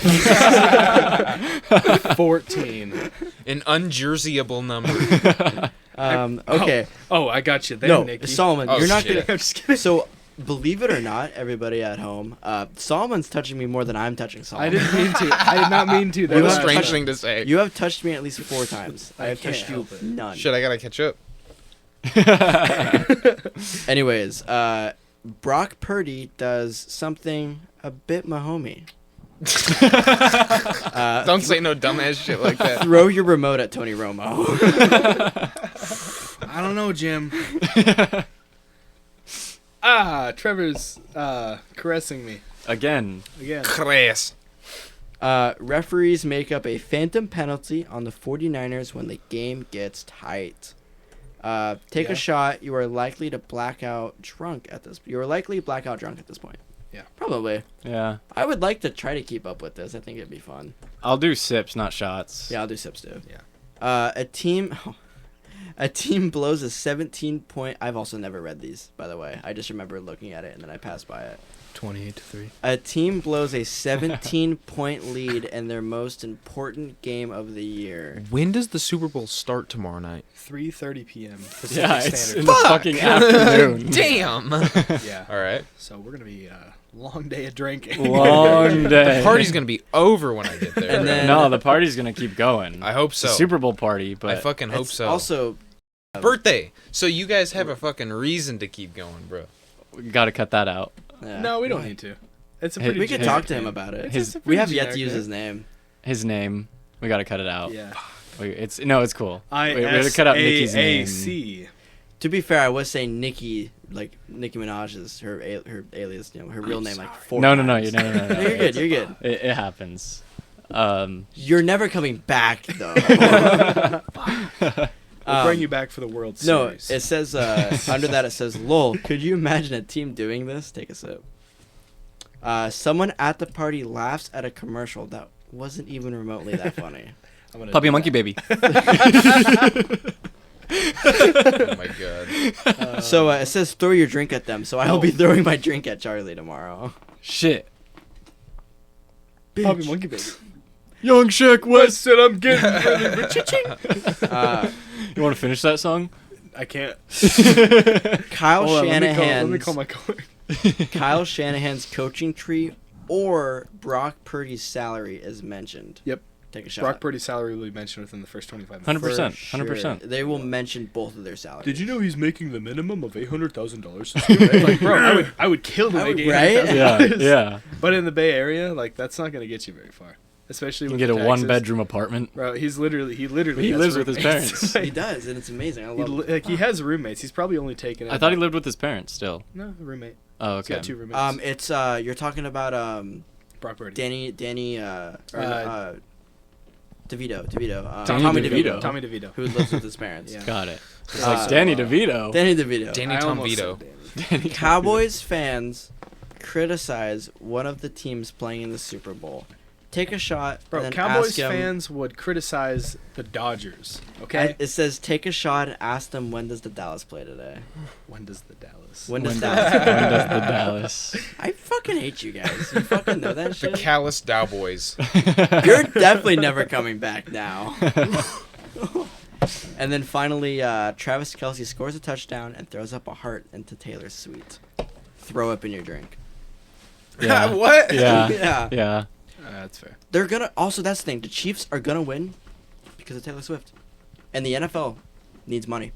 14. An unjerseyable number. Okay. Oh, I got you there, No, Nikki. Solomon, Oh, you're not shit. gonna. I'm just kidding. So, believe it or not, everybody at home, Solomon's touching me more than I'm touching I Solomon. didn't mean to. I did not mean to. That You was have Strange touched- thing to say. You have touched me at least 4 times. I have can't touched you help it. none. Shit, I gotta catch up. Anyways, Brock Purdy does something a bit Mahomey. Don't say no dumbass shit like that. Throw your remote at Tony Romo. I don't know, Jim. Trevor's caressing me Again. again. Crass. Referees make up a phantom penalty on the 49ers when the game gets tight. Take Yeah. a shot. You are likely to blackout drunk at this. You are likely blackout drunk at this point. Yeah. Probably. Yeah. I would like to try to keep up with this. I think it'd be fun. I'll do sips, not shots. Yeah, I'll do sips too. Yeah. A team blows a 17-point. I've also never read these, by the way. I just remember looking at it and then I passed by it. 28-3. A team blows a 17-point lead in their most important game of the year. When does the Super Bowl start tomorrow night? 3:30 p.m. Pacific Yeah, it's Standard in the fucking afternoon. Damn. Yeah. All right. So we're gonna be a long day of drinking. Long day. The party's gonna be over when I get there. And bro. then- No, the party's gonna keep going. I hope It's so. a Super Bowl party, I but fucking hope It's so. Also, Birthday. So you guys have a fucking reason to keep going, bro. we gotta cut that out. yeah. No, we don't need to. It's a Hey, pretty. We could His- talk to him about it. his- We have pretty yet to generic use his name. name. His name, we gotta cut it out. Yeah. It's cool. We gotta cut out Nicki's name. ISAAC. To be fair, I was saying Nicki, like Nicki Minaj is her alias, her real name, like 4 No, times. no. You're good. You're good. It happens. You're never coming back though. We'll bring you back for the World No, Series. it says under that it says, "Lol, could you imagine a team doing this?" Take a sip. Someone at the party laughs at a commercial that wasn't even remotely that funny. I'm gonna Puppy do Monkey that. Baby. Oh my god. So it says, "Throw your drink at them." So I'll be throwing my drink at Charlie tomorrow. Shit. Puppy Monkey Baby. Young Shaq West. said I'm getting ready for cha-ching. You want to finish that song? I can't. Kyle Hold on, let Shanahan's me call my coach. Kyle Shanahan's coaching tree or Brock Purdy's salary is mentioned. Yep. Take a shot. Brock Purdy's salary will be mentioned within the first 25 minutes. 100%. For 100%. They will mention both of their salaries. Did you know he's making the minimum of $800,000? Like, bro, I would kill to I make would- right? $800,000. Yeah, yeah. But in the Bay Area, like that's not gonna get you very far, especially You with can get the a taxes. 1-bedroom apartment. Bro, he literally He has lives with his roommates. parents. He does, and it's amazing. I He love it. he has roommates. He's probably only taken. I thought he lived with his parents still. No, a roommate. Oh, He's okay. got 2 roommates. It's you're talking about Brock Purdy. Danny DeVito, Tommy Tommy DeVito. Tommy DeVito. who lives with his parents. Yeah. Got it. It's Uh, like Danny DeVito. Danny DeVito. Danny I Tom almost Vito. said Danny. Cowboys fans criticize one of the teams playing in the Super Bowl. Take a shot. Bro, and then Cowboys ask 'em- fans would criticize the Dodgers. Okay. It says take a shot and ask them when does the Dallas play today. When does the Dallas? When does When Dallas? when does the Dallas? I fucking hate you guys. You fucking know that The shit. callous Cowboys. You're definitely never coming back now. And then finally, Travis Kelce scores a touchdown and throws up a heart into Taylor's suite. Throw up in your drink. Yeah. What? Yeah. Yeah. Yeah. That's fair. They're gonna. Also, that's the thing. The Chiefs are gonna win because of Taylor Swift, and the NFL needs money.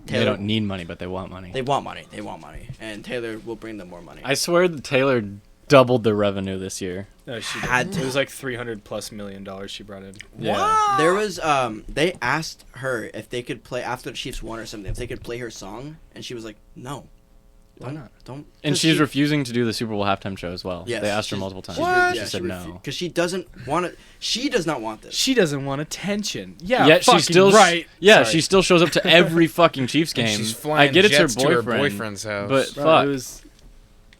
They don't need money, but they want money. They want money. They want money, and Taylor will bring them more money. I swear that Taylor doubled their revenue this year. No, she Had did. to. It was like $300+ million she brought in. Yeah. There was they asked her if they could play after the Chiefs won or something, if they could play her song, and she was like, "No, Why not? Don't." And 'cause she's she- refusing to do the Super Bowl halftime show as well. Yes, They asked her she's- multiple times. she's- She said no. because she doesn't want it. She does not want this. She doesn't want attention. Yeah, Yet she fucking still right. Yeah, Sorry. she still shows up to every fucking Chiefs And game. she's flying I get it's her jets to her boyfriend, boyfriend's house. but Bro, fuck. it was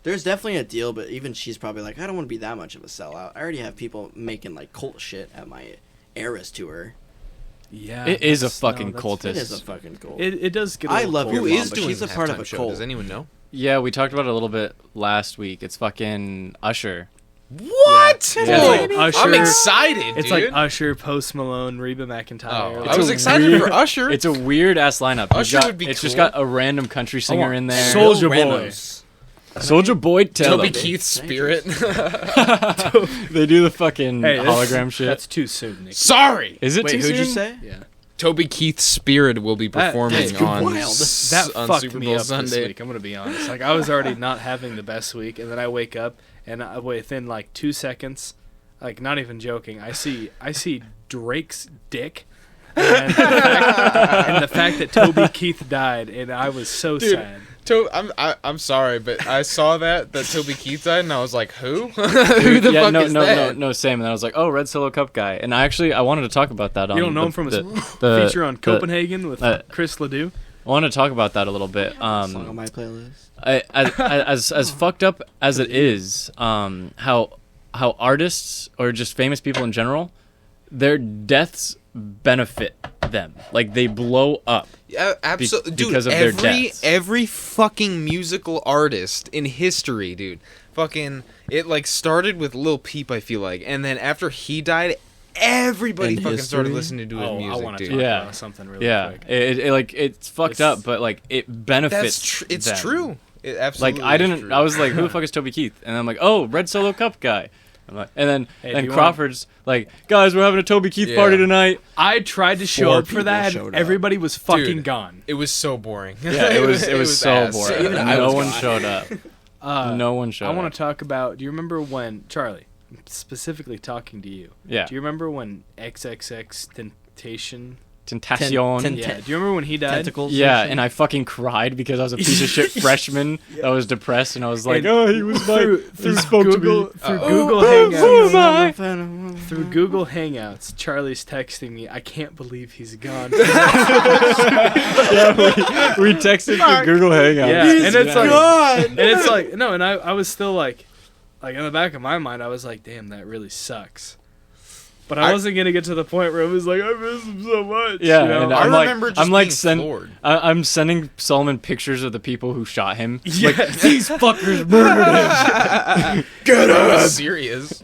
There's definitely a deal, but even she's probably like, I don't want to be that much of a sellout. I already have people making like cult shit at my Eras tour. yeah. It is a that's- fucking that's- cultist. It is a fucking cult. It does get. A I little love cold. your Who mom, is but doing she's the a part of halftime a show? cult. Does anyone know? Yeah, we talked about it a little bit last week. It's fucking Usher. What? Yeah, it's like Usher. I'm excited, It's dude. like Usher, Post Malone, Reba McEntire. Oh, It's I was a excited weird- for Usher. It's a weird ass lineup. Usher would be It's cool. just got a random country singer in there. Soulja Boy. Ramos. Soldier Boy, tell Toby them. Keith's Spirit. They do the fucking Hey, hologram shit. That's too soon, Nick. Sorry. Is it Wait, too who'd you soon? say? Yeah. Toby Keith's Spirit will be performing that's on, wild. That on fucked Super me Bowl up this Sunday. week. I'm gonna be honest. Like I was already not having the best week, and then I wake up and within like 2 seconds, like not even joking, I see Drake's dick, and the fact that Toby Keith died, and I was so Dude, sad. I'm sorry, but I saw that Toby Keith died, and I was like, who? Who the fuck is that? No, same. And then I was like, oh, Red Solo Cup guy. And I wanted to talk about that on You don't know the, him from his the feature on Copenhagen with Chris Ledoux. I want to talk about that a little bit. Song on my playlist. As fucked up as it is, how artists or just famous people in general, their deaths benefit them. Like they blow up. Yeah, absolutely, dude. because of their deaths. Every fucking musical artist in history, dude. Fucking, it like started with Lil Peep, I feel like, and then after he died, everybody In fucking started history? listening to his I music, want to dude. talk Yeah. about something really Yeah, quick. it like it's fucked It's- up, but like it benefits. It's them. true. It absolutely. Like I is didn't. true. I was like, who the fuck is Toby Keith? And I'm like, oh, Red Solo Cup guy. I'm like, and then Hey, do you Crawford's like, guys, we're having a Toby Keith Yeah. party tonight. I tried to show Four up for people that, showed and up. everybody was fucking Dude. gone. It was so boring. Yeah, it was so ass. boring. Even I No was one gone. showed up. No one showed I want up. to talk about. Do you remember when Charlie? I'm specifically talking to you. Yeah. Do you remember when XXX Temptation? Tentacion. Ten- Yeah. Do you remember when he died? Tentacles. Yeah, and I fucking cried because I was a piece of shit freshman that was depressed, and I was like, And oh, he was my, through he spoke Google, to me. through Uh-oh. Google Who am Hangouts. I? Through Google Hangouts, Charlie's texting me. I can't believe he's gone. Yeah, we texted through Google Hangouts. Yeah, and it's like, God. and it's like, no, and I was still like in the back of my mind, I was like, damn, that really sucks. But I wasn't gonna get to the point where I was like, I miss him so much. Yeah, you know? and I I'm like, remember just I'm like being floored. I'm sending Solomon pictures of the people who shot him. Yes. Like these fuckers murdered him. Get us serious.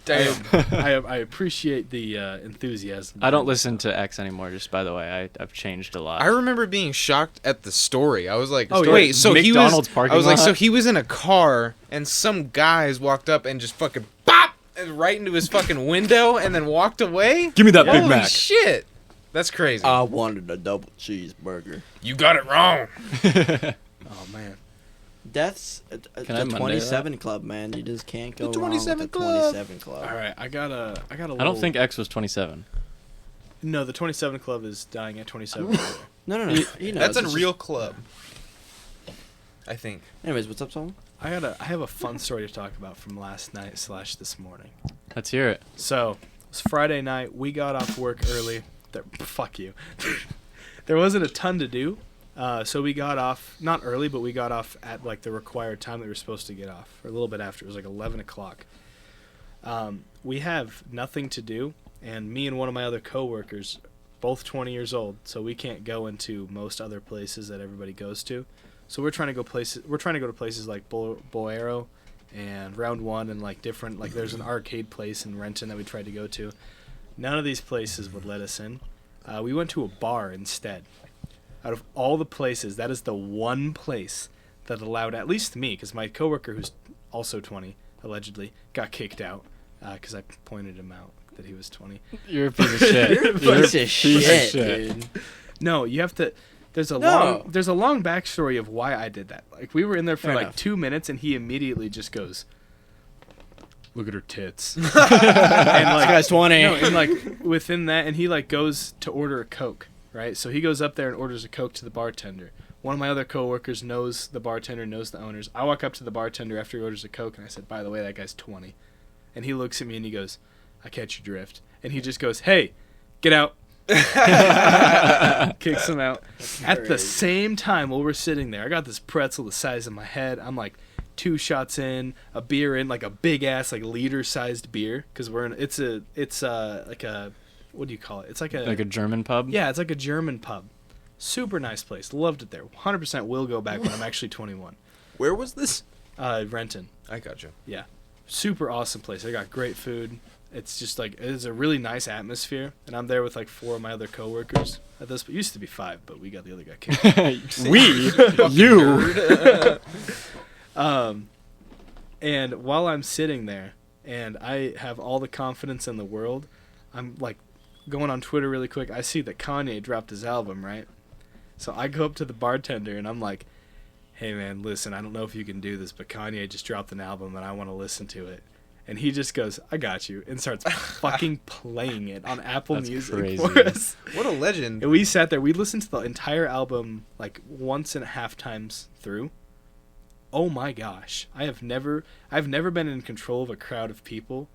Damn. I appreciate the enthusiasm. I don't listen to X anymore. Just by the way, I've changed a lot. I remember being shocked at the story. I was like, Oh, yeah. wait, so McDonald's he was? parking I was like, lot? so he was in a car, and some guys walked up and just fucking bop and right into his fucking window, and then walked away. Give me that Big Holy Mac. shit, that's crazy. I wanted a double cheeseburger. You got it wrong. Oh man. That's Can I the Monday 27 Club, man. You just can't go The wrong with 27 the Club. 27 Club. All right, I got a. I don't think X was 27. No, the 27 Club is dying at 27. No. You know, That's it's a just- real club. I think. Anyways, what's up, Solomon? I have a fun story to talk about from last night / this morning. Let's hear it. So it was Friday night. We got off work early. Fuck you. There wasn't a ton to do, so we got off not early, but we got off at like the required time that we were supposed to get off, or a little bit after. It was like 11 o'clock. We have nothing to do, and me and one of my other coworkers, both 20 years old, so we can't go into most other places that everybody goes to. So we're trying to go places. We're trying to go to places like Bolero and Round One, and like different. Like there's an arcade place in Renton that we tried to go to. None of these places would let us in. We went to a bar instead. Out of all the places, that is the one place that allowed at least me, because my coworker, who's also 20, allegedly got kicked out because I pointed him out that he was 20. You're a piece of shit. You're a Piece of shit, dude. No, you have to. There's a No. long backstory of why I did that. Like we were in there for Fair like enough. 2 minutes, and he immediately just goes, "Look at her tits." and This like, guy's 20. no, and like within that, and he like goes to order a Coke, right? So he goes up there and orders a Coke to the bartender. One of my other coworkers knows the bartender, knows the owners. I walk up to the bartender after he orders a Coke, and I said, "By the way, that guy's 20." And he looks at me and he goes, "I catch your drift." And he just goes, "Hey, get out." Kicks him out. At the same time, while we're sitting there, I got this pretzel the size of my head. I'm like 2 shots in, a beer in, like a big ass like liter sized beer, because we're in. It's like a, what do you call it? It's like like a German pub. yeah, it's like a German pub. Super nice place. Loved it there. 100% will go back when I'm actually 21. Where was this? Renton. I got you. Yeah. super awesome place. They got great food. It's just like it's a really nice atmosphere, and I'm there with like 4 of my other coworkers. At this, it used to be 5, but we got the other guy kicked. You. And while I'm sitting there, and I have all the confidence in the world, I'm like going on Twitter really quick. I see that Kanye dropped his album, right? So I go up to the bartender and I'm like, "Hey man, listen, I don't know if you can do this, but Kanye just dropped an album and I want to listen to it." And he just goes, "I got you," and starts fucking playing it on Apple That's Music crazy. for us. What a legend. And we sat there. We listened to the entire album like 1.5 times through. Oh my gosh! I've never been in control of a crowd of people,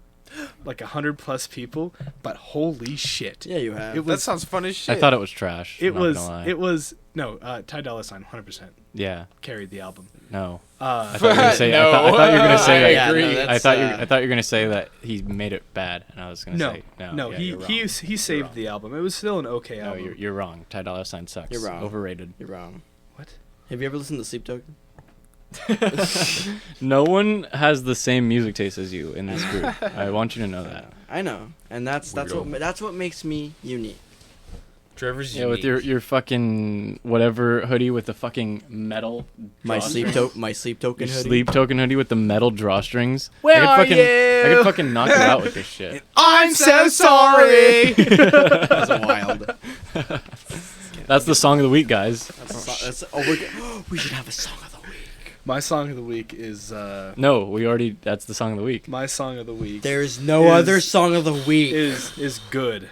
like 100+ people. But holy shit! Yeah, you have. It That was. sounds fun as shit. I thought it was trash. It I'm not was. gonna lie. It was. No, Ty Dolla $ign 100% Yeah. carried the album. No. Uh, I thought you were gonna say. No. I thought you were gonna say I that. agree. No, I thought you. that's, I thought you were gonna say that he made it bad, and I was gonna no, say no. no. Yeah, he you're wrong. he saved wrong. the album. It was still an okay No, album. you're wrong. Ty Dolla $ign sucks. You're wrong. Overrated. You're wrong. What? Have you ever listened to Sleep Token? No one has the same music taste as you in this group. I want you to know that. I know, and that's what makes me unique. Trevor's Yeah, with your fucking whatever hoodie with the fucking metal. My drawstrings. sleep token Your hoodie. sleep token hoodie with the metal drawstrings. Where I are could fucking, you? I could fucking knock you out with this shit. I'm so sorry. That's wild. That's the song of the week, guys. We should have a song of the week. My song of the week is No, that's the song of the week. my song of the week. There's no Is- other song of the week. is good.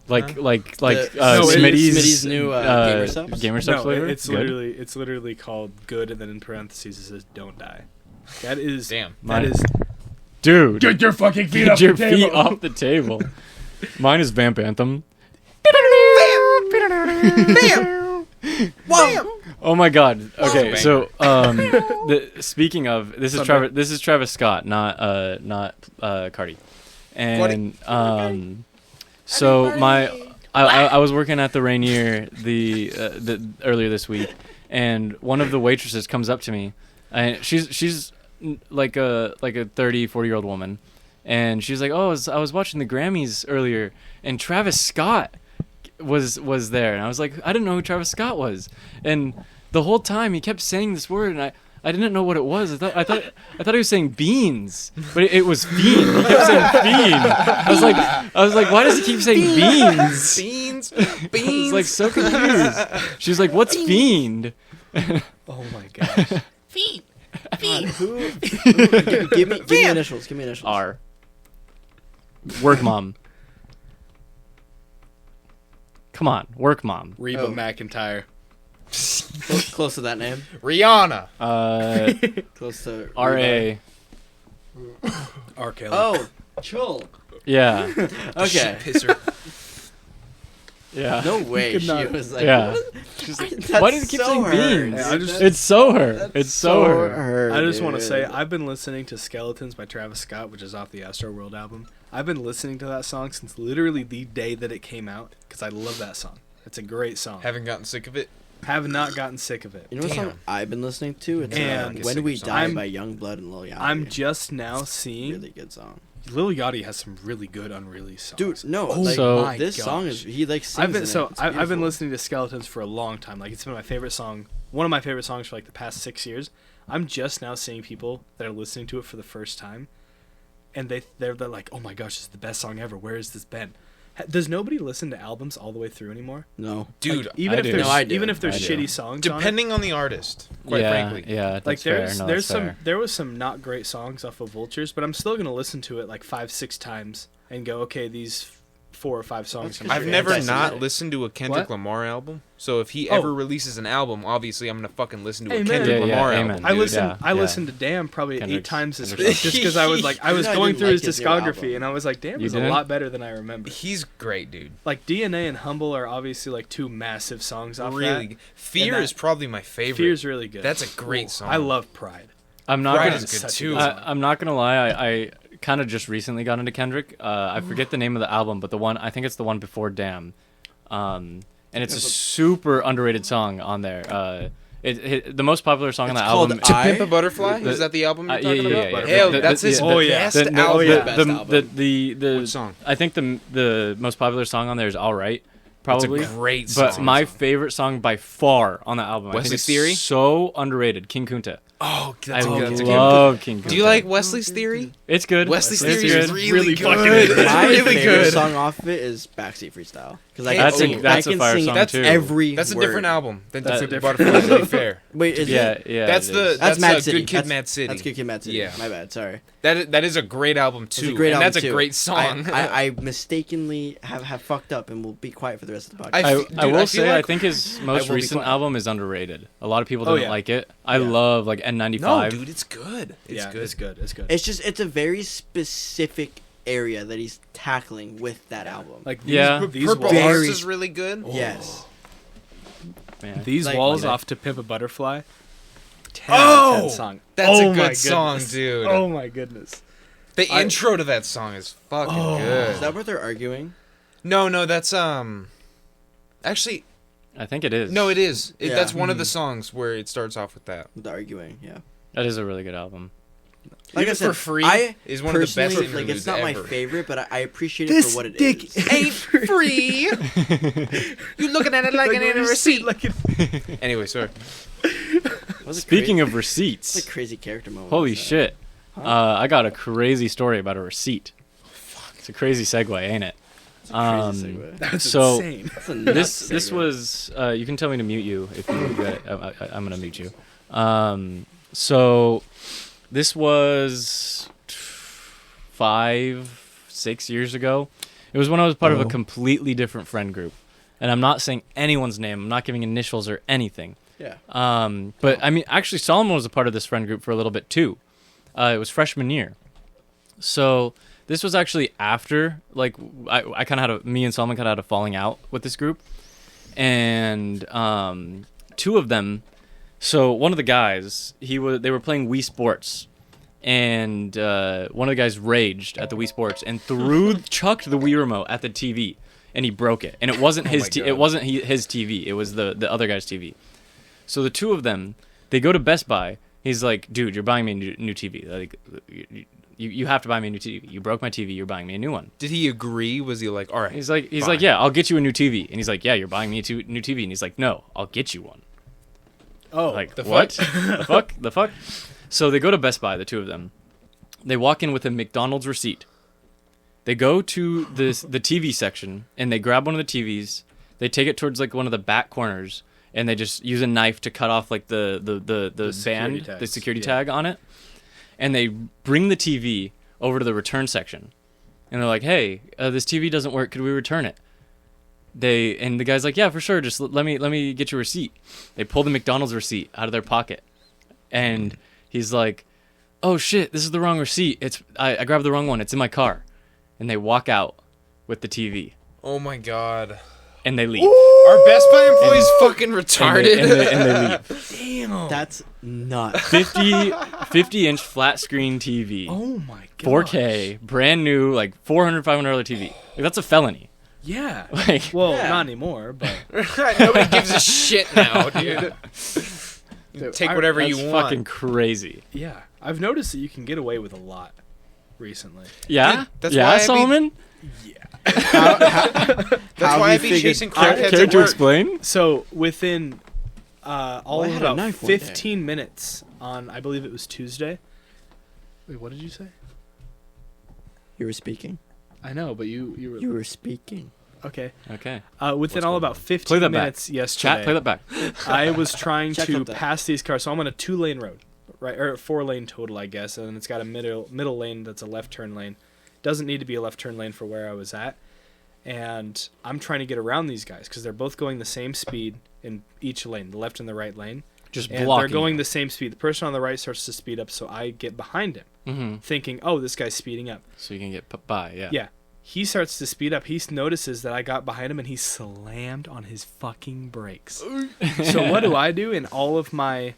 Like The- Smitty's new Gamer Subs? Gamer Subs No, flavor. it's Good? literally called good, and then in parentheses it says "Don't die." That is Damn. That Mine- is Dude, get your fucking feet get off your the feet table. off the table. Mine is Vamp Anthem. Oh my god. Okay, so speaking of, this is Sunday. Travis. This is Travis Scott, not Cardi. And so I was working at the Rainier the earlier this week, and one of the waitresses comes up to me, and she's like a 30, 40-year-old woman, and she's like, "Oh, I was watching the Grammys earlier, and Travis Scott was there," and I was like, "I didn't know who Travis Scott was," and the whole time he kept saying this word, and I didn't know what it was. I thought he was saying beans, but it was fiend. He kept saying fiend. I was like, why does he keep saying beans? Beans. I was like so confused. She was like, "What's fiend?" Oh my gosh. God, give me initials. Give me initials. R. Work mom. Come on, work mom. Reba Oh. McEntire. Close to that name. Rihanna. Close to R.A. R. Kelly. Oh, Chul. Yeah, Okay. Pisser. yeah. No way. could She not- was like, Yeah. That's Why did it keep so saying her, beans? Yeah, I just- It's so her. It's so her. I just want to dude. say I've been listening to Skeletons by Travis Scott, which is off the Astro World album. I've been listening to that song since literally the day that it came out because I love that song. It's a great song. Haven't gotten sick of it. Have not gotten sick of it. You know what Damn. song I've been listening to? It's And- When We Sick Die song. by Youngblood and Lil Yachty. I'm just now seeing really good song. Lil Yachty has some really good unreleased songs. Dude, no, Oh like, So- my this gosh. song is he like sings I've been in so it. It's I've been beautiful. listening to Skeletons for a long time. Like it's been my favorite song, one of my favorite songs for like the past 6 years. I'm just now seeing people that are listening to it for the first time, and they're like, "Oh my gosh, this is the best song ever. Where has this been?" Does nobody listen to albums all the way through anymore? No. Dude, Like, even I if do. there's No, I do. even if there's I do. shitty songs, on it, depending on the artist, quite yeah, frankly. yeah. That's like fair. there's No, there's that's some fair. there was some not great songs off of Vultures, but I'm still gonna listen to it like 5-6 times and go, okay, these 4 or 5 songs. That's are 'cause my I've you're favorite. never anti-Semitic. not listened to a Kendrick What? Lamar album. So if he Oh. ever releases an album, obviously I'm gonna fucking listen to a Amen. Kendrick Yeah, yeah, Lamar amen. album. I dude. listened. Yeah, I yeah. listened to Damn probably 8 Kendrick's- times this Kendrick's week just because I was like, I was You know, I going didn't through like his his new discography album. and I was like, Damn You is a didn't? lot better than I remember. He's great, dude. Like DNA and Humble are obviously like 2 massive songs off Really, that. Fear that- is probably my favorite. Fear's really good. That's a great Ooh, song. I love Pride. I'm not Pride gonna. is good such a too. good song. I'm not gonna lie. I kind of just recently got into Kendrick. I forget the name of the album, but I think it's the one before Damn. And it's a super underrated song on there. The most popular song on It's the called album. I- Pimp a Butterfly? The- Is that the album you're yeah, talking yeah, about? yeah. Hell, The- that's the- his the- best the- album. yeah. Best album. The What song? I think the most popular song on there is "All Right," probably. It's a great song. But my favorite song by far on the album, I Wesley think it's Theory? so underrated. King Kunta. Oh, I that's a good love King Kunta. Do you like Wesley's Theory? It's good. Wesley's It's Theory is good. really fucking good. good. It's My really favorite good. song off of it is Backseat Freestyle because I That's can a- sing. that's I a can fire sing song, That's too. every. That's a word. different album than That's Pimp a different. Butterfly. To be fair, Wait, is Yeah, it? yeah. that's it the is. That's Mad City. Good Kid, That's- Mad City. That's Good Kid, Mad City. Yeah. My bad. Sorry. That is a great album too. It's a great and album that's too. a great song. I mistakenly have fucked up and will be quiet for the rest of the podcast. I- I Dude, will feel say, I like- think his I most will be recent quiet. album is underrated. A lot of people Oh, don't yeah. like it. I Yeah. love like N95. no, dude, it's good. It's good. It's good. It's good. it's a very specific area that he's tackling with that album. Like Yeah. these Purple walls, Hearts Very- is really good. Yes. Man. these Like- walls like- off to Pimp a Butterfly. 10 out of 10 song. That's Oh a my good song, goodness. dude. Oh my goodness. The intro to that song is fucking good. Is that what they're arguing? No, that's actually I think it is. no, it is. Yeah. That's one of the songs where it starts off with that. The arguing, yeah. That is a really good album. Like Even I said, for Free I is one of the best personally, like, interludes it's not my ever. favorite, but I appreciate it for what it is. Ain't free. You looking at it like it ain't a receipt. Anyway, sorry. Speaking of it's receipts, a crazy character moment. holy shit! I got a crazy story about a receipt. It's a crazy segue, ain't it? Crazy segue. That's So- insane. That's a nuts This segue. was. You can tell me to mute you if you. I'm gonna mute you. So this was 5-6 years ago. It was when I was part of a completely different friend group, and I'm not saying anyone's name. I'm not giving initials or anything. Yeah. But I mean, actually, Solomon was a part of this friend group for a little bit too. It was freshman year, so this was actually after, like, I kind of me and Solomon kind of had a falling out with this group, and two of them. So one of the guys, they were playing Wii Sports, and one of the guys raged at the Wii Sports and chucked the Wii remote at the TV, and he broke it. And it wasn't his God. it wasn't his TV. It was the other guy's TV. So the two of them, they go to Best Buy. He's like, "Dude, you're buying me a new TV. Like, you have to buy me a new TV. You broke my TV. You're buying me a new one." Did he agree? Was he like, all right? He's like, fine. "Yeah, I'll get you a new TV." And he's like, "Yeah, you're buying me a new TV." And he's like, "No, I'll get you one." Oh, Like, the what? The fuck? The fuck? So they go to Best Buy, the two of them. They walk in with a McDonald's receipt. They go to the TV section, and they grab one of the TVs. They take it towards, like, one of the back corners, and they just use a knife to cut off, like, the security band, the tags, security yeah. tag on it. And they bring the TV over to the return section. And they're like, "Hey, this TV doesn't work. Could we return it?" And the guy's like, "Yeah, for sure. Just let me get your receipt." They pull the McDonald's receipt out of their pocket, and he's like, "Oh shit, this is the wrong receipt. I grabbed the wrong one. It's in my car." And they walk out with the TV, Oh my god. and they leave. Our Best Buy employees fucking retarded. And they leave. Damn. That's nuts. 50-inch flat screen TV, oh my god. 4K, brand new, like $400, $500 TV. Like, that's a felony. Yeah. Like, Well, Yeah. not anymore, but Nobody gives a shit now, dude. Dude, Take I- whatever that's you want. fucking crazy. yeah, I've noticed that you can get away with a lot recently. Yeah, that's yeah, why I be- Solomon. That's How why I have be you chasing figured- crackheads Care at to work. explain? So within all Well, I of had a about knife one day. 15 minutes on, I believe it was Tuesday. Wait, what did you say? You were speaking. I know, but you were You were speaking. okay. Okay. Within What's all going about on? 15 Play that back. minutes yesterday, Chat, play that back. I was trying Check to out that. pass these cars. So I'm on a 2-lane road, right, or 4-lane total, I guess, and it's got a middle lane that's a left turn lane. Doesn't need to be a left turn lane for where I was at, and I'm trying to get around these guys because they're both going the same speed in each lane, the left and the right lane. Just And blocking. they're going the same speed. The person on the right starts to speed up, so I get behind him, Mm-hmm. thinking, "Oh, this guy's speeding up." So you can get by. Yeah. Yeah. He starts to speed up. He notices that I got behind him, and he slammed on his fucking brakes. So what do? In all of my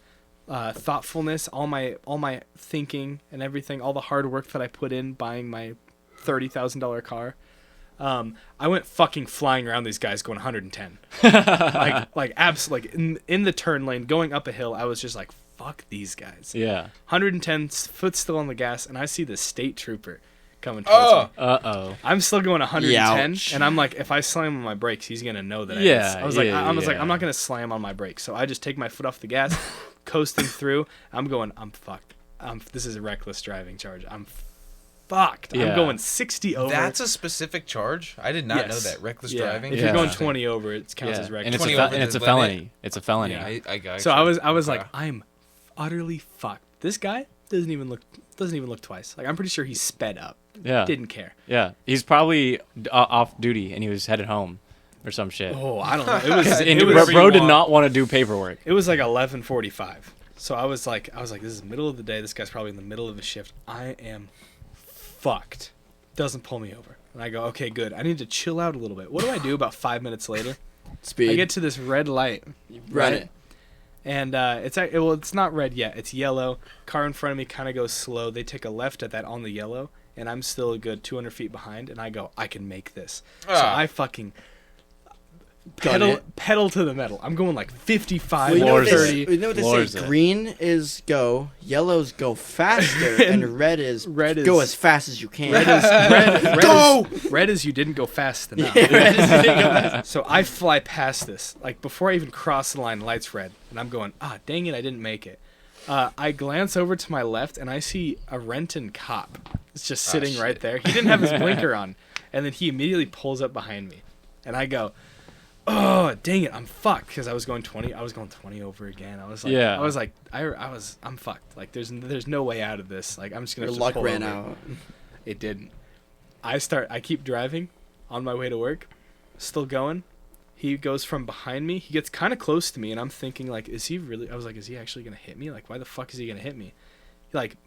thoughtfulness, all my thinking and everything, all the hard work that I put in buying my $30,000 car, I went fucking flying around these guys going 110. Absolutely. In the turn lane, going up a hill, I was just like, fuck these guys. Yeah. 110, foot still on the gas, and I see the state trooper coming towards me. Uh-oh. I'm still going 110, Youch. and I'm like, if I slam on my brakes, he's gonna know that. Yeah, I was like, yeah, I was like, yeah. I'm not gonna slam on my brakes, so I just take my foot off the gas, coasting through. I'm fucked. This is a reckless driving charge. I'm fucked. Yeah. I'm going 60 over. That's a specific charge? I did not know Yes. that. Reckless Yeah. driving? If Yeah. you're going 20 over, it counts as And reckless. it's 20 a, over and it's a the limit. felony. It's a felony. Yeah. I got So you. I was Okay. like, I'm utterly fucked. This guy doesn't even look twice. Like, I'm pretty sure he sped up. Yeah. Didn't care. Yeah. He's probably off duty and he was headed home or some shit. Oh, I don't know. It was And it was, bro did not want to do paperwork. it was like 11:45. So I was like, this is the middle of the day. This guy's probably in the middle of a shift. I am fucked. Doesn't pull me over. And I go, okay, good. I need to chill out a little bit. What do I do about 5 minutes later? Speed. I get to this red light. Run it. And it's not red yet. It's yellow. Car in front of me kind of goes slow. They take a left at that on the yellow, and I'm still a good 200 feet behind. And I go, I can make this. So Ah. I fucking Gun it. pedal to the metal. I'm going like 55, Well, you know what Floors they, it. you know what they Floors say? it. Green is go, yellows go faster, and red is go as fast as you can. Red is you didn't go fast enough. Red is you didn't go fast. So I fly past this. Like, before I even cross the line, light's red. And I'm going, dang it, I didn't make it. I glance over to my left, and I see a Renton cop. It's just sitting right there. He didn't have his blinker on. And then he immediately pulls up behind me. And I go, oh, dang it, I'm fucked. Because I was going 20. I was going 20 over again. I was like, Yeah. I'm fucked. Like, there's no way out of this. Like, I'm just going to Your have to luck pull ran over. out. It didn't. I keep driving on my way to work, still going. He goes from behind me. He gets kind of close to me, and I'm thinking, like, is he actually going to hit me? Like, why the fuck is he going to hit me? He, like,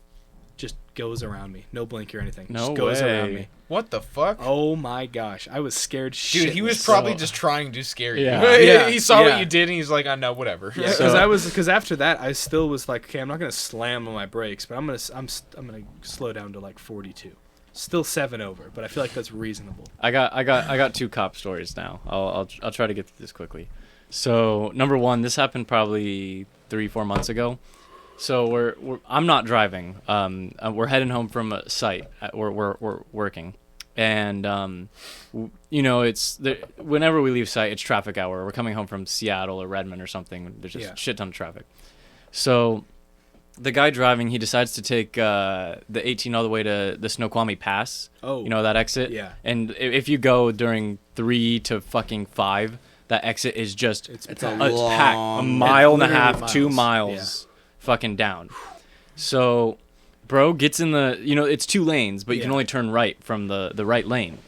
just goes around me. No blinker or anything. No just goes way. around me. What the fuck? Oh, my gosh. I was scared Dude, he was shitless. probably just trying to scare you. Yeah. Yeah, He saw yeah. what you did, and he's like, I know, whatever. Yeah, because after that, I still was like, okay, I'm not gonna slam on my brakes, but I'm gonna slow down to like 42. Still 7 over, but I feel like that's reasonable. I got two cop stories now. I'll try to get through this quickly. So number one, this happened probably 3-4 months ago. So I'm not driving. We're heading home from a site. We're working, and whenever we leave site, it's traffic hour. We're coming home from Seattle or Redmond or something. There's just a shit ton of traffic. So the guy driving, he decides to take the 18 all the way to the Snoqualmie Pass. Oh. You know that exit? Yeah. And if you go during 3 to fucking 5, that exit is just It's a packed. packed. A long- mile and a literally half, miles. 2 miles fucking down. So bro gets in it's 2 lanes, but you can Yeah. only turn right from the right lane.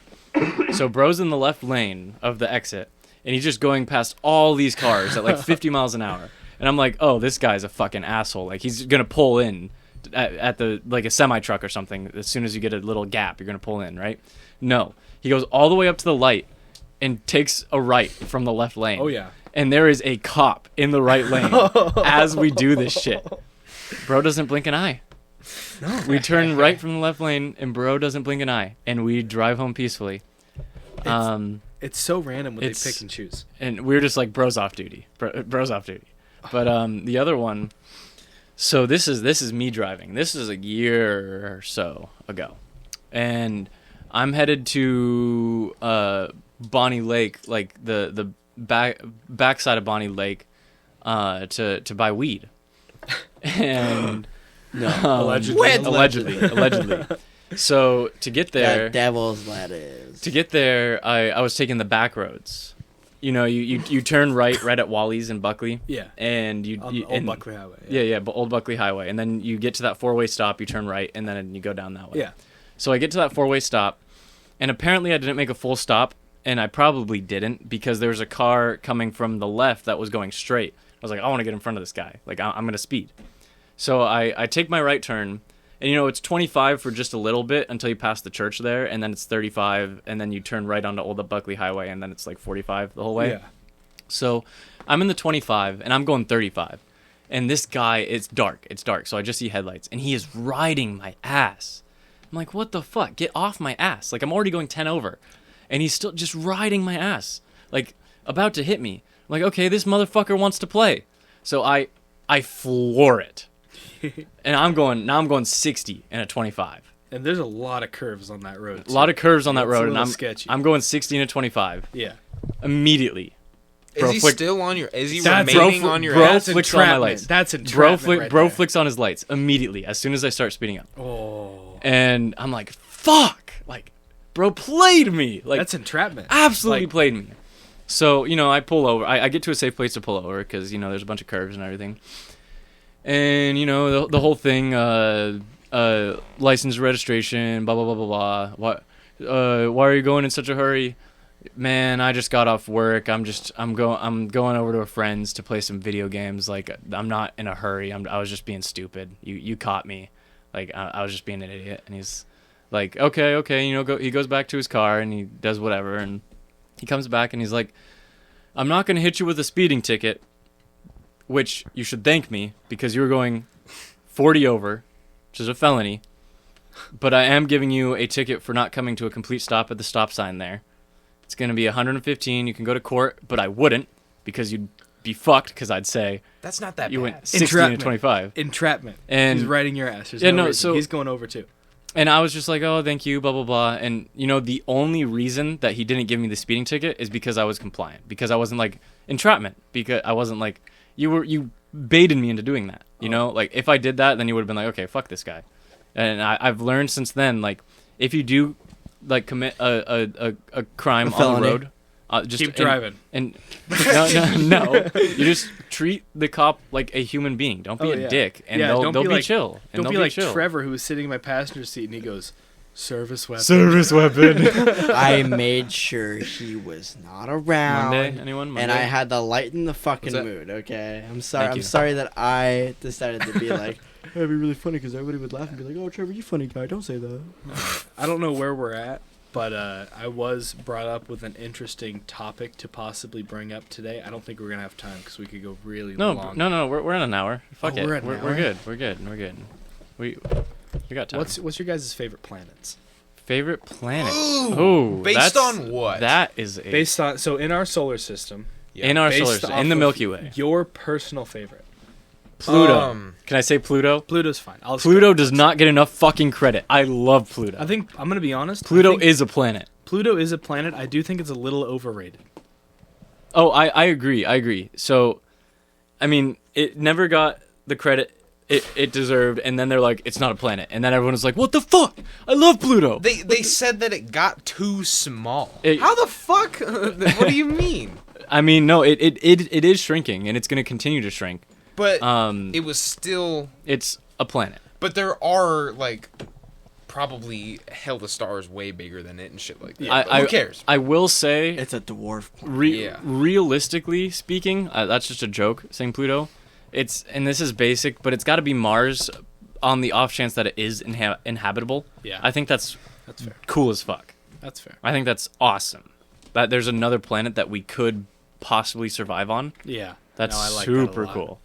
So bro's in the left lane of the exit, and he's just going past all these cars at like 50 miles an hour. And I'm like, oh, this guy's a fucking asshole. Like, he's going to pull in at the, like, a semi-truck or something. As soon as you get a little gap, you're going to pull in, right? No. He goes all the way up to the light and takes a right from the left lane. Oh, yeah. And there is a cop in the right lane as we do this shit. Bro doesn't blink an eye. No. We turn right from the left lane, and bro doesn't blink an eye. And we drive home peacefully. It's so random what they It's- pick and choose. And we're just like, bro's off duty. Bro's off duty. But the other one, so this is me driving. This is a year or so ago, and I'm headed to Bonnie Lake, like the backside of Bonnie Lake, to buy weed, and allegedly. So to get there, That devil's lettuce. I was taking the back roads. You know, you turn right at Wally's in Buckley. Yeah. And On the Old Buckley Highway. But Old Buckley Highway, and then you get to that 4-way stop. You turn right, and then you go down that way. Yeah. So I get to that 4-way stop, and apparently I didn't make a full stop, and I probably didn't because there was a car coming from the left that was going straight. I was like, I want to get in front of this guy. Like, I'm gonna speed. So I take my right turn, and it's 25 for just a little bit until you pass the church there, and then it's 35, and then you turn right onto Old Buckley Highway, and then it's like 45 the whole way. Yeah. So I'm in the 25, and I'm going 35. And this guy, it's dark, so I just see headlights, and he is riding my ass. I'm like, what the fuck? Get off my ass. Like, I'm already going 10 over. and he's still just riding my ass, like about to hit me. I'm like, okay, this motherfucker wants to play, so I floor it, and I'm going 60 and a 25. And there's a lot of curves on that road. A lot of curves on that It's a road, and little sketchy. I'm going 60 and a 25 Yeah. immediately. Is Bro he flick- still on your? Is he That's- remaining bro- on your bro- ass? flicks on my entrapment. lights. That's entrapment. Bro right flicks on his lights immediately as soon as I start speeding up. there. Oh. And I'm like, fuck! Like, bro played me. Like, That's entrapment. absolutely Like- played me. So, I pull over. I get to a safe place to pull over because, there's a bunch of curves and everything. And, the whole thing, license registration, blah, blah, blah, blah, blah. Why are you going in such a hurry? Man, I just got off work. I'm going over to a friend's to play some video games. Like, I'm not in a hurry. I was just being stupid. You caught me. Like, I was just being an idiot. And he's like, okay. He goes back to his car and he does whatever. And he comes back and he's like, I'm not going to hit you with a speeding ticket, which you should thank me because you were going 40 over, which is a felony. But I am giving you a ticket for not coming to a complete stop at the stop sign there. It's going to be 115. You can go to court, but I wouldn't because you'd be fucked because I'd say That's not that you bad. went 60 to 25. Entrapment. And- he's riding your ass. There's Yeah, no no, reason. so- He's going over too. And I was just like, oh, thank you, blah, blah, blah. And, the only reason that he didn't give me the speeding ticket is because I was compliant. Because I wasn't, like, entrapment. Because I wasn't, like, you baited me into doing that. Like, if I did that, then you would have been like, okay, fuck this guy. And I've learned since then, like, if you do, like, commit a crime on the felony. road, just Keep driving. And no. You just treat the cop like a human being. Don't be Oh, a yeah. dick, and Yeah, they'll don't be be like- chill. And Don't they'll be like chill. Trevor, who was sitting in my passenger seat, and he goes, "Service weapon." Service weapon. I made sure he was not around. Monday? Anyone? And Monday? I had to lighten the fucking What's that? mood, okay? I'm sorry. Thank I'm you. sorry that I decided to be like, that'd be really funny because everybody would laugh and be like, oh, Trevor, you funny guy. Don't say that. I don't know where we're at, but I was brought up with an interesting topic to possibly bring up today. I don't think we're gonna have time because we could go really long. No. We're in an hour. Fuck Oh, it. we're at an hour? We're good. We're good. We got time. What's your guys' favorite planets? favorite planet? Ooh, Oh, based on what? That is a Based on in our solar system. in our solar based system, off in the of Milky Way. Your personal favorite. Pluto. Can I say Pluto? Pluto's fine. I'll just Pluto go. does not get enough fucking credit. I love Pluto. I think I'm gonna be honest. Pluto I think is a planet. Pluto is a planet. I do think it's a little overrated. Oh, I agree. So, I mean, it never got the credit it deserved, and then they're like, it's not a planet. And then everyone was like, what the fuck? I love Pluto. They said that it got too small. How the fuck? What do you mean? I mean, no, it is shrinking, and it's going to continue to shrink. But It was still. It's a planet. But there are like probably hell the stars way bigger than it and shit like that. Yeah, But who cares? I will say, It's a dwarf. Yeah. realistically speaking, that's just a joke saying Pluto. And this is basic, but it's got to be Mars on the off chance that it is inhabitable. Yeah. I think that's That's fair. cool as fuck. That's fair. I think that's awesome. That there's another planet that we could possibly survive on. Yeah. That's No, I like that a super lot. cool.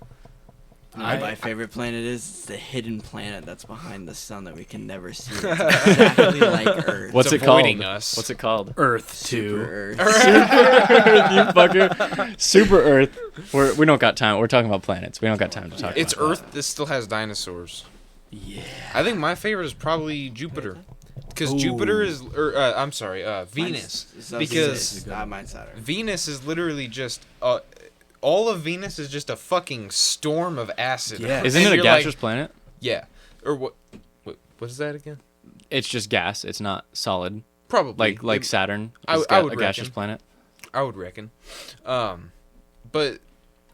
My favorite planet is the hidden planet that's behind the sun that we can never see. That's exactly like Earth. What's It's it called? avoiding us. What's it called? Earth Super 2. Earth. You fucker. Super Earth. We don't got time. We're talking about planets. We don't got time to talk It's about Earth that still has dinosaurs. Yeah. I think my favorite is probably Jupiter. Because Ooh. Jupiter is, I'm sorry, Venus. Because mine's Saturn. Venus is literally just, all of Venus is just a fucking storm of acid. Yeah. Isn't And it a you're gaseous like, planet? yeah. Or what is that again? It's just gas. It's not solid. Probably. Like It- Saturn. I Is would a gaseous reckon. planet. I would reckon. But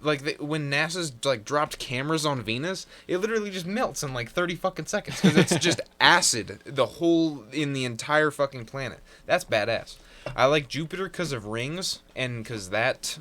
like when NASA's like dropped cameras on Venus, it literally just melts in like 30 fucking seconds because it's just acid in the entire fucking planet. That's badass. I like Jupiter because of rings and because that.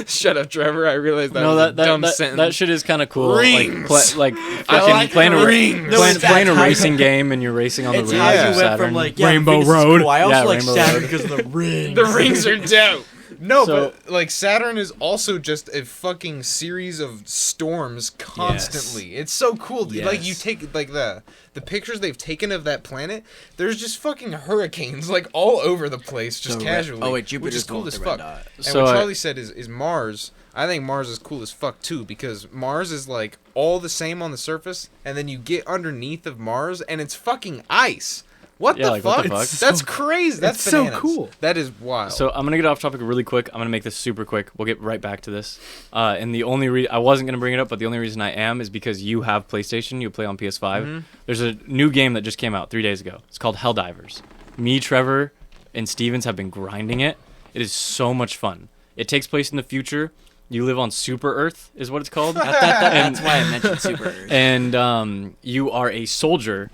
Shut up, Trevor. I realized that was a dumb sentence. that shit is kind of cool. Rings. Like I fucking like playing rings. No, it's playing a that racing game and you're racing on the It's rings how of you went Saturn. from like Rainbow Venus is Road. cool. I also Yeah, like Rainbow Saturn Road. because of the rings. The rings are dope. No, So- but like Saturn is also just a fucking series of storms constantly. It's so cool. Dude. Like you Yes. take like the pictures they've taken of that planet. There's just fucking hurricanes like all over the place, just The red- casually. oh, wait, which Jupiter's is the cool one with as the red fuck. dot. And So, what Charlie said is Mars. I think Mars is cool as fuck too because Mars is like all the same on the surface, and then you get underneath of Mars and it's fucking ice. What Yeah, the like, fuck? what the fuck? That's crazy. That's it's so bananas. cool. That is wild. So I'm gonna get off topic really quick. I'm gonna make this super quick. We'll get right back to this. And the only I wasn't gonna bring it up, but the only reason I am is because you have PlayStation. You play on PS5. Mm-hmm. There's a new game that just came out 3 days ago. It's called Helldivers. Me, Trevor, and Stevens have been grinding it. It is so much fun. It takes place in the future. You live on Super Earth, is what it's called. That's why I mentioned Super Earth. And you are a soldier,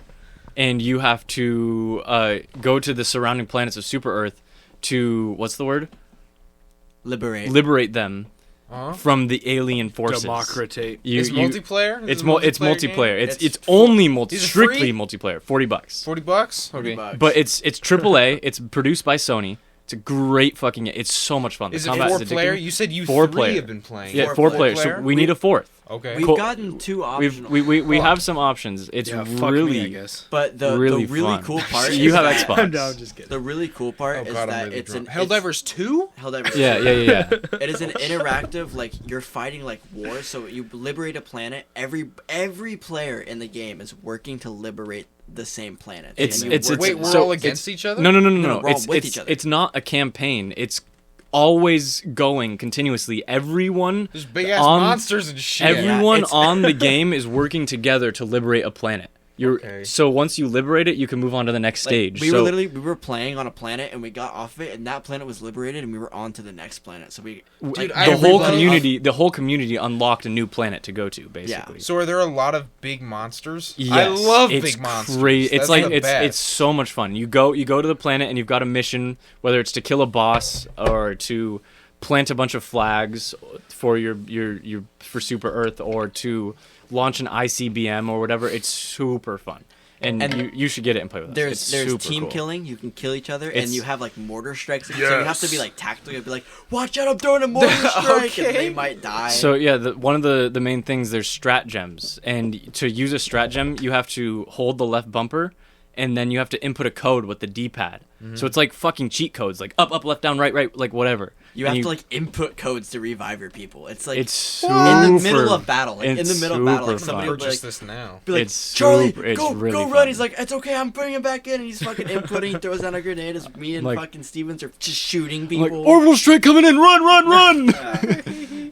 and you have to go to the surrounding planets of Super Earth to what's the word? Liberate them Uh-huh. from the alien forces. Democratate. It's multiplayer. It's a multiplayer. game? It's only Is it strictly free? multiplayer. $40. $40. Okay. $40. But it's AAA. It's produced by Sony. It's a great fucking. It's so much fun. The Is it combat 4 is player? addictive. You said you 4 three player. have been playing. Yeah, Four 4 player. players. So we need a fourth. Okay. We've Cool. gotten two optional. We have some options. It's Yeah, fuck really me, I guess. but the really really fun. cool part You is have that- Xbox. No, I'm just kidding. The really cool part Oh is god, I'm that really it's drunk. an Helldivers 2? Helldivers. Yeah. It is an interactive, like you're fighting like wars. So you liberate a planet. Every player in the game is working to liberate the same planet. It's- And you it's- work Wait, together. we're so all it's- against each other? No. No, we're all It's with it's each other. it's not a campaign. It's always going continuously. Everyone There's big ass on- monsters and shit. everyone it's- on the game is working together to liberate a planet. Okay. So once you liberate it, you can move on to the next Like, stage. we so, were playing on a planet and we got off of it and that planet was liberated and we were on to the next planet. So we Dude, like, I the whole everybody- community unlocked a new planet to go to, basically. So are there a lot of big monsters? Yes, I love it's big monsters. It's That's like the it's best. so much fun. You go to the planet and you've got a mission, whether it's to kill a boss or to plant a bunch of flags for your for Super Earth or to launch an ICBM or whatever. It's super fun. And you should get it and play with us. there's It's there's super team cool. killing. You can kill each other It's- and you have like mortar strikes. So you have to be like tactical. You'd be like, watch out! I'm throwing a mortar strike, and they might die. So yeah, one of the main things, there's strat gems, and to use a strat gem, you have to hold the left bumper, and then you have to input a code with the D-pad. So it's like fucking cheat codes, like up, left, down, right, like whatever. you And have to like input codes to revive your people. It's like It's super, in the middle of battle. Like in it's the middle of battle, like super somebody fun. would be Purchase like, this now. be like, It's Charlie, super- it's go really run. fun. He's like, it's okay, I'm bringing him back in. And he's fucking inputting. He throws down a grenade. As me and Like- fucking Stevens are just shooting I'm people. like orbital strike coming in, run!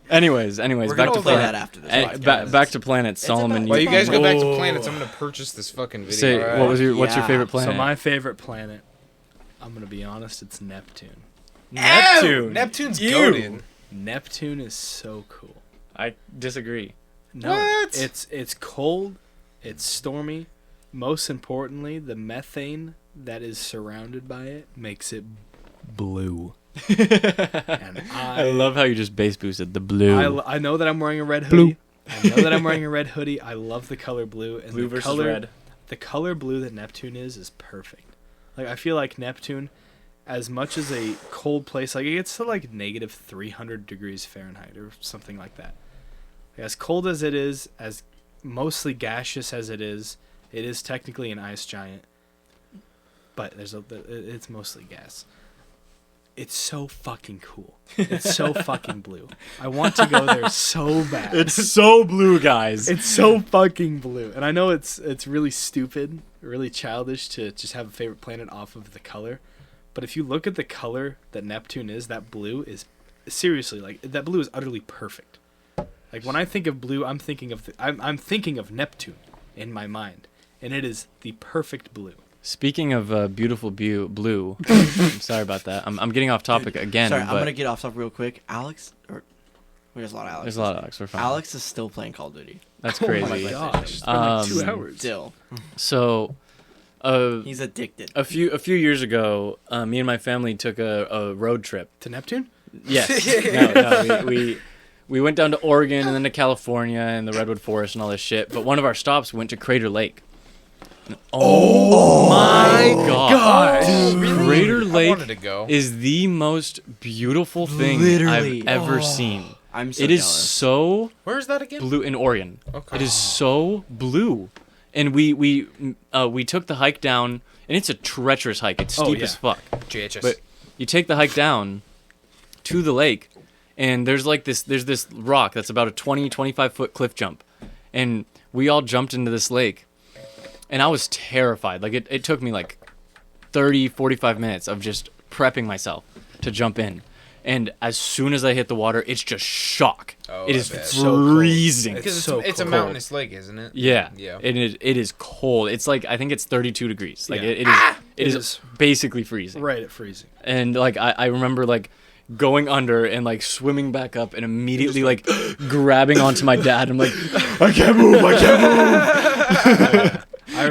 Anyways, We're back gonna to play planet. that after this. Back to planet Solomon. about- While you guys go back to Whoa. planets, I'm gonna purchase this fucking video. Say Alright. what's your Yeah. favorite planet? So my favorite planet, I'm gonna be honest, it's Neptune. Neptune's goated. Neptune is so cool. I disagree. No, What? it's cold, it's stormy. Most importantly, the methane that is surrounded by it makes it blue. And I love how you just bass boosted the blue. I know that I'm wearing a red Blue. hoodie. I know that I'm wearing a red hoodie. I love the color blue, and Blue the versus color, red. The color blue that Neptune is perfect. Like I feel like Neptune, as much as a cold place, like it gets to like negative 300 degrees Fahrenheit or something like that. As cold as it is, as mostly gaseous as it is technically an ice giant, but it's mostly gas. It's so fucking cool. It's so fucking blue. I want to go there so bad. It's so blue, guys. It's so fucking blue. And I know it's really stupid, really childish to just have a favorite planet off of the color. But if you look at the color that Neptune is, that blue is seriously like that blue is utterly perfect. Like when I think of blue, I'm thinking of I'm thinking of Neptune in my mind, and it is the perfect blue. Speaking of beautiful blue, I'm sorry about that. I'm getting off topic again. Sorry, but I'm gonna get off topic real quick. Alex, there's a lot of Alex. there's a lot of Alex. We're fine. Alex is still playing Call of Duty. That's crazy. Oh my gosh, it's been like 2 hours. Still, So, he's addicted. a few years ago, me and my family took a road trip. To Neptune? Yes. No, we went down to Oregon and then to California and the Redwood Forest and all this shit. But one of our stops went to Crater Lake. Oh my god. Really? Crater I Lake wanted to go. is the most beautiful thing Literally. I've ever seen. I'm so It is jealous. so Where is that again? blue in Oregon. Okay. It is so blue. And we took the hike down, and it's a treacherous hike. It's steep yeah. as fuck. JHS. But you take the hike down to the lake, and there's this rock that's about a 25 foot cliff jump. And we all jumped into this lake, and I was terrified. Like it took me like 45 minutes of just prepping myself to jump in. And as soon as I hit the water, it's just shock. Oh, it I is bet. freezing. Because so it's a cold. mountainous lake, isn't it? Yeah. Yeah. It is cold. It's like, I think it's 32 degrees. Like Yeah. it is basically freezing. Right at freezing. And like I remember like going under and like swimming back up and immediately like grabbing onto my dad. I'm like, I can't move.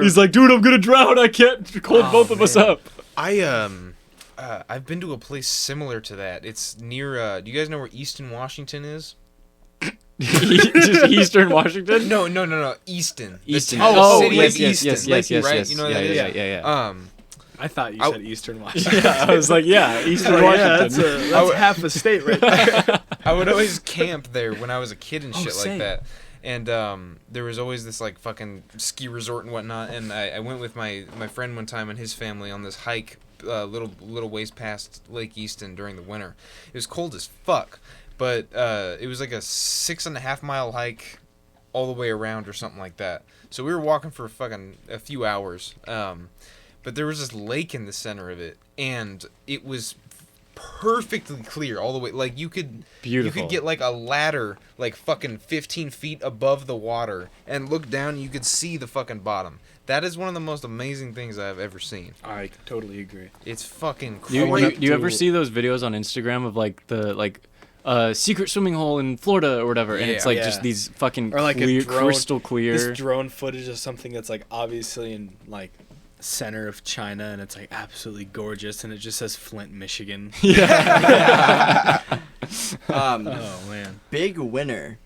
He's like, dude, I'm gonna drown. I can't hold both of us man. up. I've been to a place similar to that. It's near. Do you guys know where Easton, Washington is? Just Eastern Washington. No. Easton. Easton. The Oh, city yes, of yes, Easton. yes, yes, right? yes. You know yeah, what that yeah, is? yeah. I thought you I- said Eastern Washington. Yeah, I was like, yeah, Eastern Yeah, Washington. that's half a state right there. I would always camp there when I was a kid and shit same. like that. And there was always this like fucking ski resort and whatnot. And I went with my friend one time and his family on this hike, little ways past Lake Easton during the winter. It was cold as fuck, but it was like a 6.5 mile hike all the way around or something like that. So we were walking for a few hours. But there was this lake in the center of it, and it was perfectly clear all the way. Like you could Beautiful. get like a ladder like fucking 15 feet above the water and look down and you could see the fucking bottom. That is one of the most amazing things I've ever seen. I totally agree. It's fucking Do cool. you ever see those videos on Instagram of like the secret swimming hole in Florida or whatever, and it's like Yeah. just these fucking Or like clear, a drone, crystal clear. This drone footage of something that's like obviously in like center of China, and it's like absolutely gorgeous, and it just says Flint, Michigan. Oh man. Big winner.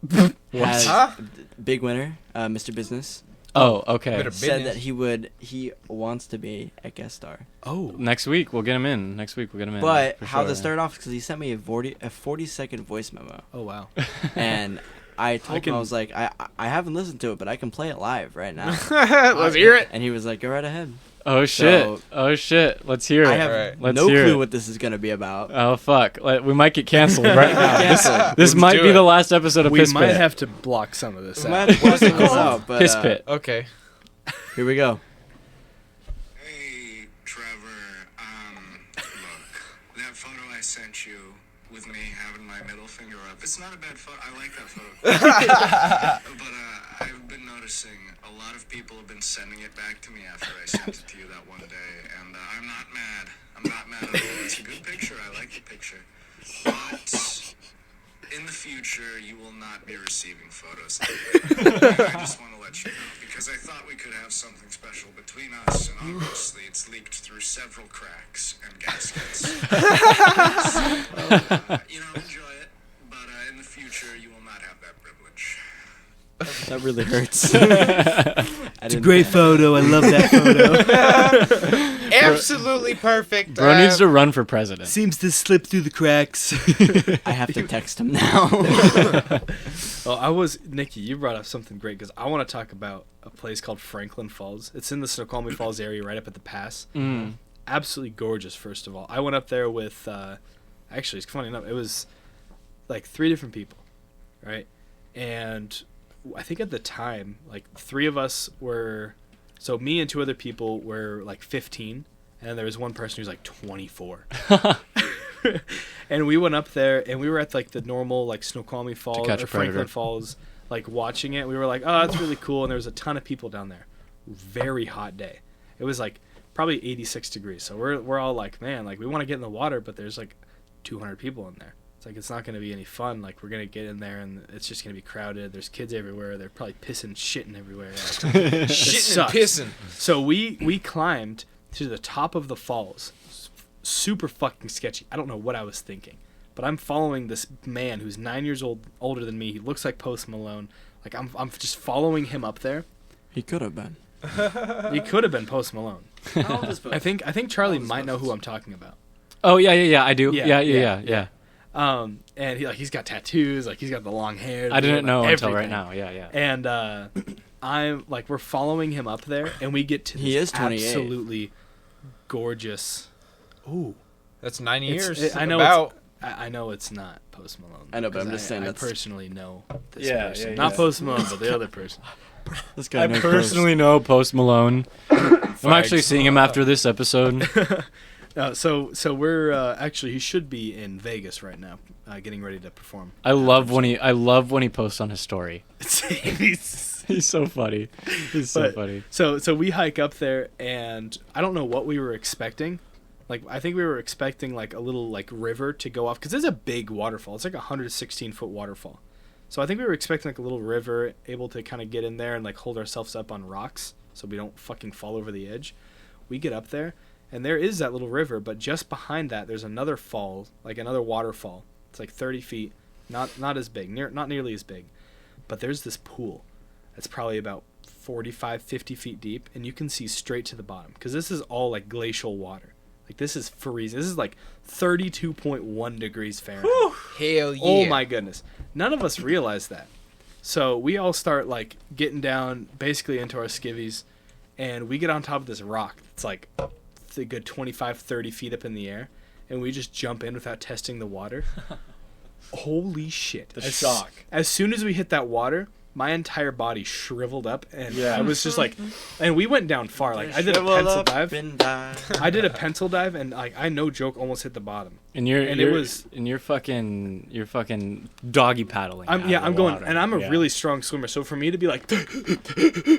Big winner, Mr. Business, Oh, okay. Bit of said business. that he wants to be a guest star. Oh. Next week we'll get him in. But for how sure. this started off is because he sent me a 40-second voice memo, Oh wow. and I told him, can- I was like, I haven't listened to it, but I can play it live right now. Let's hear it. And he was like, go right ahead. Oh shit! So- Oh shit! Let's hear it. I have Alright. Let's no hear clue it. what this is gonna be about. Oh fuck! We might get canceled right now. Canceled. This might do be it. the last episode of We Piss might Pit. have to block some of this We out. might have to bust this out, but Piss Pit. Okay. here we go. Hey, Trevor. Look, that photo I sent you with me having my middle finger up, it's not a bad photo. I like that photo. But I've been noticing a lot of people have been sending it back to me after I sent it to you that one day, and I'm not mad. I'm not mad at all. It's a good picture. I like the picture. But in the future, you will not be receiving photos like that. I just want to let you know, because I thought we could have something special between us, and obviously it's leaked through several cracks and gaskets. Enjoy it, but in the future, you will not have that privilege. That really hurts. It's a great photo. I love that photo. Absolutely perfect. Bro needs to run for president. Seems to slip through the cracks. I have to text him now. Well, Nikki, you brought up something great because I want to talk about a place called Franklin Falls. It's in the Snoqualmie Falls area right up at the pass. Absolutely gorgeous, first of all. I went up there with, actually, it's funny enough, it was like 3 different people, right? And I think at the time, like 3 of us were, so me and 2 other people were like 15, and then there was one person who's like 24. And we went up there, and we were at like the normal like Snoqualmie Falls catch or a predator. Franklin Falls, like watching it. We were like, oh, that's really cool, and there was a ton of people down there. Very hot day. It was like probably 86 degrees. So we're all like, man, like we want to get in the water, but there's like 200 people in there. It's like it's not going to be any fun. Like we're gonna get in there, and it's just gonna be crowded. There's kids everywhere. They're probably pissing, shitting everywhere. Shitting and sucks. pissing. So we climbed to the top of the falls. Super fucking sketchy. I don't know what I was thinking, but I'm following this man who's 9 years older than me. He looks like Post Malone. Like I'm just following him up there. He could have been. He could have been Post Malone. How old is Post? I think Charlie might know who I'm talking about. Oh yeah, I do. Yeah, Yeah. And he's got tattoos, like he's got the long hair. I didn't know until right everything. now. Yeah. And I'm like, we're following him up there, and we get to He this is 28. absolutely gorgeous. Ooh, That's 9 years. I know. About. I know it's not Post Malone. I know, but I'm 'cause just saying I that's- personally know this Yeah, person, yeah, not yeah. Post Malone, but the other person. This guy I knows personally know Post Malone. I'm actually seeing him after this episode. So we're actually, he should be in Vegas right now, getting ready to perform. I love when he posts on his story. He's- He's so funny. He's so But- funny. So we hike up there, and I don't know what we were expecting. Like, I think we were expecting like a little like river to go off, because it's a big waterfall. It's like a 116-foot waterfall. So I think we were expecting like a little river, able to kind of get in there and like hold ourselves up on rocks so we don't fucking fall over the edge. We get up there, and there is that little river, but just behind that there's another fall, like another waterfall. It's like 30 feet, not as big, not nearly as big, but there's this pool that's probably about 45, 50 feet deep, and you can see straight to the bottom, because this is all like glacial water. Like, this is freezing. This is like 32.1 degrees Fahrenheit. Hell yeah. Oh my goodness. None of us realized that. So we all start like getting down basically into our skivvies, and we get on top of this rock. It's like a good 25, 30 feet up in the air, and we just jump in without testing the water. Holy shit. The shock. As soon as we hit that water, my entire body shriveled up, and Yeah. I was just like, and we went down far. Like, I did a Shrivel pencil up dive. and die. I did a pencil dive, and like, I no joke almost hit the bottom. And you're fucking doggy paddling. out of the I'm going, water. and I'm a Yeah. really strong swimmer. So for me to be like,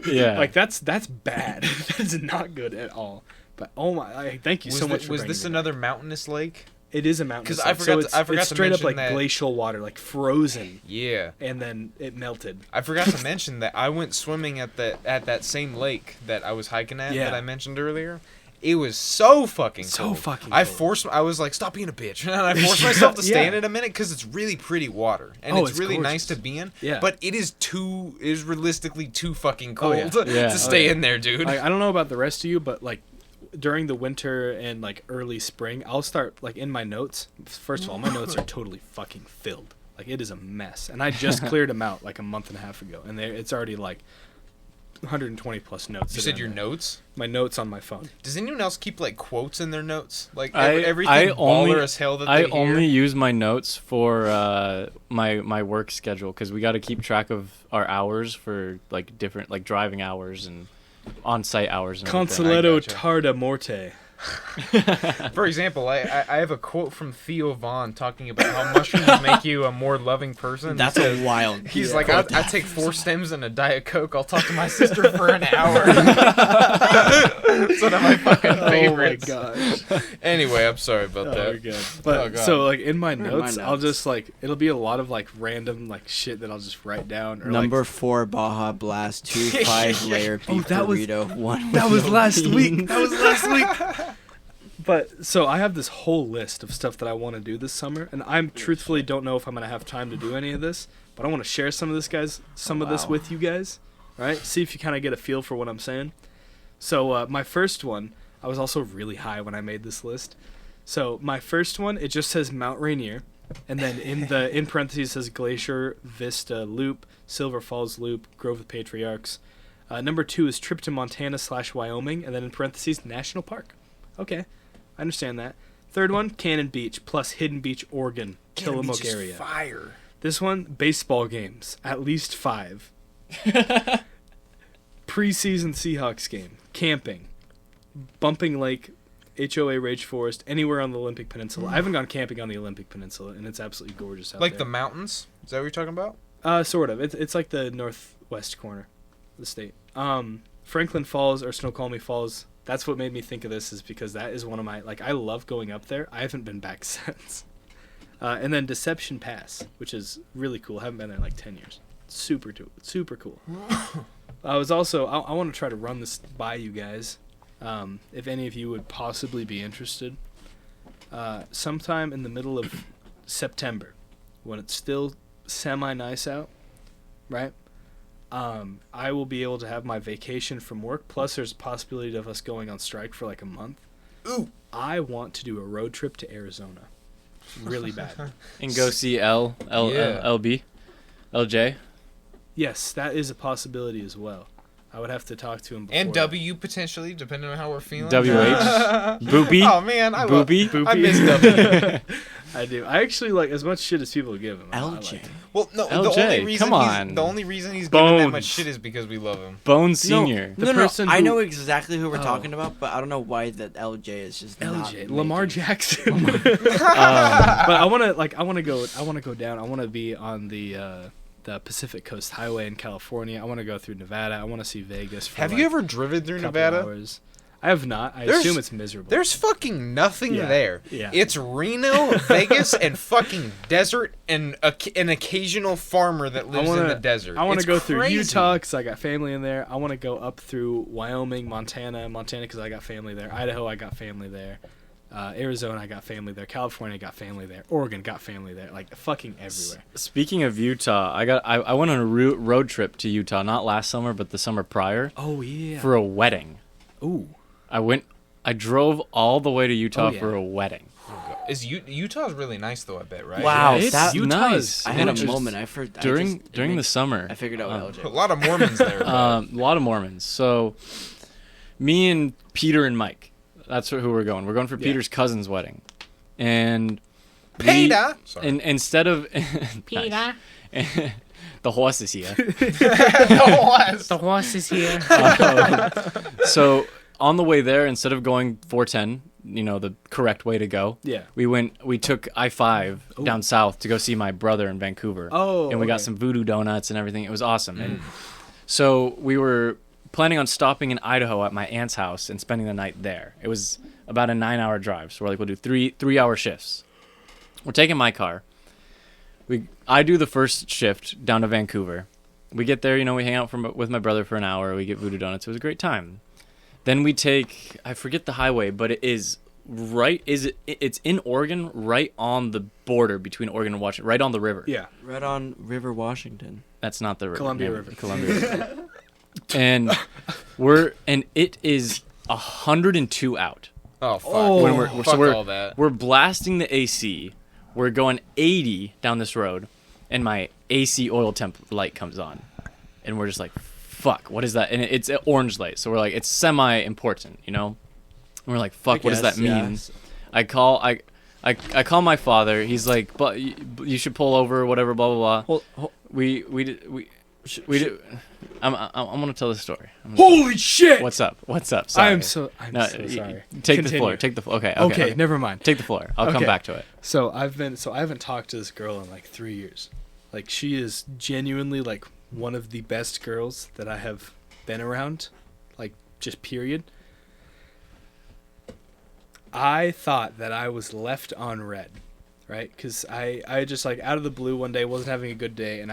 Yeah. like that's bad. That is not good at all. But oh my, thank you so much. For Was bringing this me another mountainous lake? back. It is a mountain. 'Cause I forgot it's to straight up mention like that- glacial water, like frozen, Yeah. and then it melted. I forgot to mention that I went swimming at that same lake that I was hiking at Yeah. that I mentioned earlier. It was so fucking So cold. fucking I cold. was like, stop being a bitch, and I forced myself to stay Yeah. in it a minute because it's really pretty water and Oh, it's it's really gorgeous. nice to be in. Yeah. But it is realistically too fucking cold Oh, yeah. to Yeah. stay yeah. in there, dude. I don't know about the rest of you, but like during the winter and like early spring, I'll start like in my notes. First of all, my notes are totally fucking filled. Like, it is a mess, and I just cleared them out like a month and a half ago, and it's already like 120 plus notes. You sitting said your on there. notes. My notes on my phone. Does anyone else keep like quotes in their notes? Like I everything only- baller as hell that I they hear? only use my notes for my work schedule, because we got to keep track of our hours for like different, like driving hours and on-site hours. And everything. Consueto gotcha. tarda morte. For example, I have a quote from Theo Vaughn talking about how mushrooms make you a more loving person. That's He a says- wild. He's yeah. like, I take 4 stems and a Diet Coke. I'll talk to my sister for an hour. It's one of my fucking favorites. Oh my gosh. Anyway, I'm sorry about Oh, that. we're good. But Oh, God. so like in my in my notes, I'll notes. just like, it'll be a lot of like random like shit that I'll just write down. Or Number like, 4 Baja Blast 2 5-layer Oh, beef that was- burrito. One that with was no last beans. week. That was last week. But so I have this whole list of stuff that I want to do this summer, and I'm truthfully don't know if I'm gonna have time to do any of this, but I want to share some of this Wow. with you guys, right? See if you kind of get a feel for what I'm saying. So my first one, I was also really high when I made this list. So my first one, it just says Mount Rainier, and then in parentheses says Glacier Vista Loop, Silver Falls Loop, Grove of Patriarchs. Number 2 is trip to Montana / Wyoming, and then in parentheses National Park. Okay, I understand that. Third one, Cannon Beach plus Hidden Beach, Oregon, Tillamook area. Fire. This one, baseball games, at least 5. Preseason Seahawks game, camping, Bumping Lake, HOA Rage Forest, anywhere on the Olympic Peninsula. I haven't gone camping on the Olympic Peninsula, and it's absolutely gorgeous out Like there. the mountains? Is that what you're talking about? Sort of. It's like the northwest corner of the state. Franklin Falls or Snoqualmie Falls. That's what made me think of this, is because that is one of my, like, I love going up there. I haven't been back since. And then Deception Pass, which is really cool. I haven't been there in like 10 years. Super cool. I was also, I want to try to run this by you guys. If any of you would possibly be interested. Sometime in the middle of September, when it's still semi-nice out, right? I will be able to have my vacation from work. Plus, there's a possibility of us going on strike for like a month. Ooh. I want to do a road trip to Arizona, really bad. And go see LB, LJ. Yes, that is a possibility as well. I would have to talk to him before. And W potentially, depending on how we're feeling. WH. Boopy. Oh man, I love. Boopy. I miss W. I do. I actually like as much shit as people give him. I LJ. like it. Well, no. LJ, the only reason come on. the only reason he's giving that much Bones. shit is because we love him. Bone Senior. The no, person I who- know exactly who we're Oh. talking about, but I don't know why that LJ is just not LJ, Lamar making- Jackson. But I want to go down. I want to be on the Pacific Coast Highway in California. I want to go through Nevada. I want to see Vegas. For Have like you ever driven through a couple Nevada? hours. I have not. I There's- assume it's miserable. There's fucking nothing Yeah, there. yeah. It's Reno, Vegas, and fucking desert, and an occasional farmer that lives in the desert. I want It's to go through crazy. Utah because I got family in there. I want to go up through Wyoming, Montana because I got family there. Idaho, I got family there. Arizona, I got family there. California, got family there. Oregon, got family there. Like fucking everywhere. Speaking of Utah, I went on a road trip to Utah, not last summer, but the summer prior, Oh yeah. for a wedding. Ooh. I drove all the way to Utah Oh, yeah. for a wedding. Utah's really nice though, I bet, right? Wow, Yeah, it's that Utah's- nice. I had a Just moment. during the summer. I figured out what A LJ. lot of Mormons there. but- A lot of Mormons. So, me and Peter and Mike, that's who we're going. We're going for Yeah. Peter's cousin's wedding, and Peter! Sorry. and instead of Peter, the horse is here. The horse is here. So on the way there, instead of going 410, the correct way to go, Yeah. we took I-5 down south to go see my brother in Vancouver. Oh, and we got okay. some voodoo donuts and everything. It was awesome. And so we were planning on stopping in Idaho at my aunt's house and spending the night there. It was about a 9-hour drive, so we're like, we'll do 3-hour shifts. We're taking my car. I do the first shift down to Vancouver. We get there, we hang out with my brother for an hour. We get voodoo donuts. It was a great time. Then we take, I forget the highway, but it is it's in Oregon, right on the border between Oregon and Washington, right on the river. Yeah. Right on River Washington. That's not the river. Columbia Never- River. Columbia River. And it is 102 out. Oh fuck! Oh. Fuck all that. We're blasting the AC. We're going 80 down this road, and my AC oil temp light comes on, and we're just like, "Fuck, what is that?" And it's an orange light, so we're like, "It's semi-important, And we're like, "Fuck, what does that mean?" I call my father. He's like, "But you should pull over, whatever, blah blah blah." We do. I'm gonna tell the story. Holy shit! What's up? Sorry. I'm so sorry. Take Continue. the floor. Take the floor. Okay. Okay, never mind. Take the floor. I'll come Okay. back to it. So I haven't talked to this girl in like 3 years. Like she is genuinely like one of the best girls that I have been around. Like just period. I thought that I was left on red, right? Because I just like out of the blue one day wasn't having a good day, and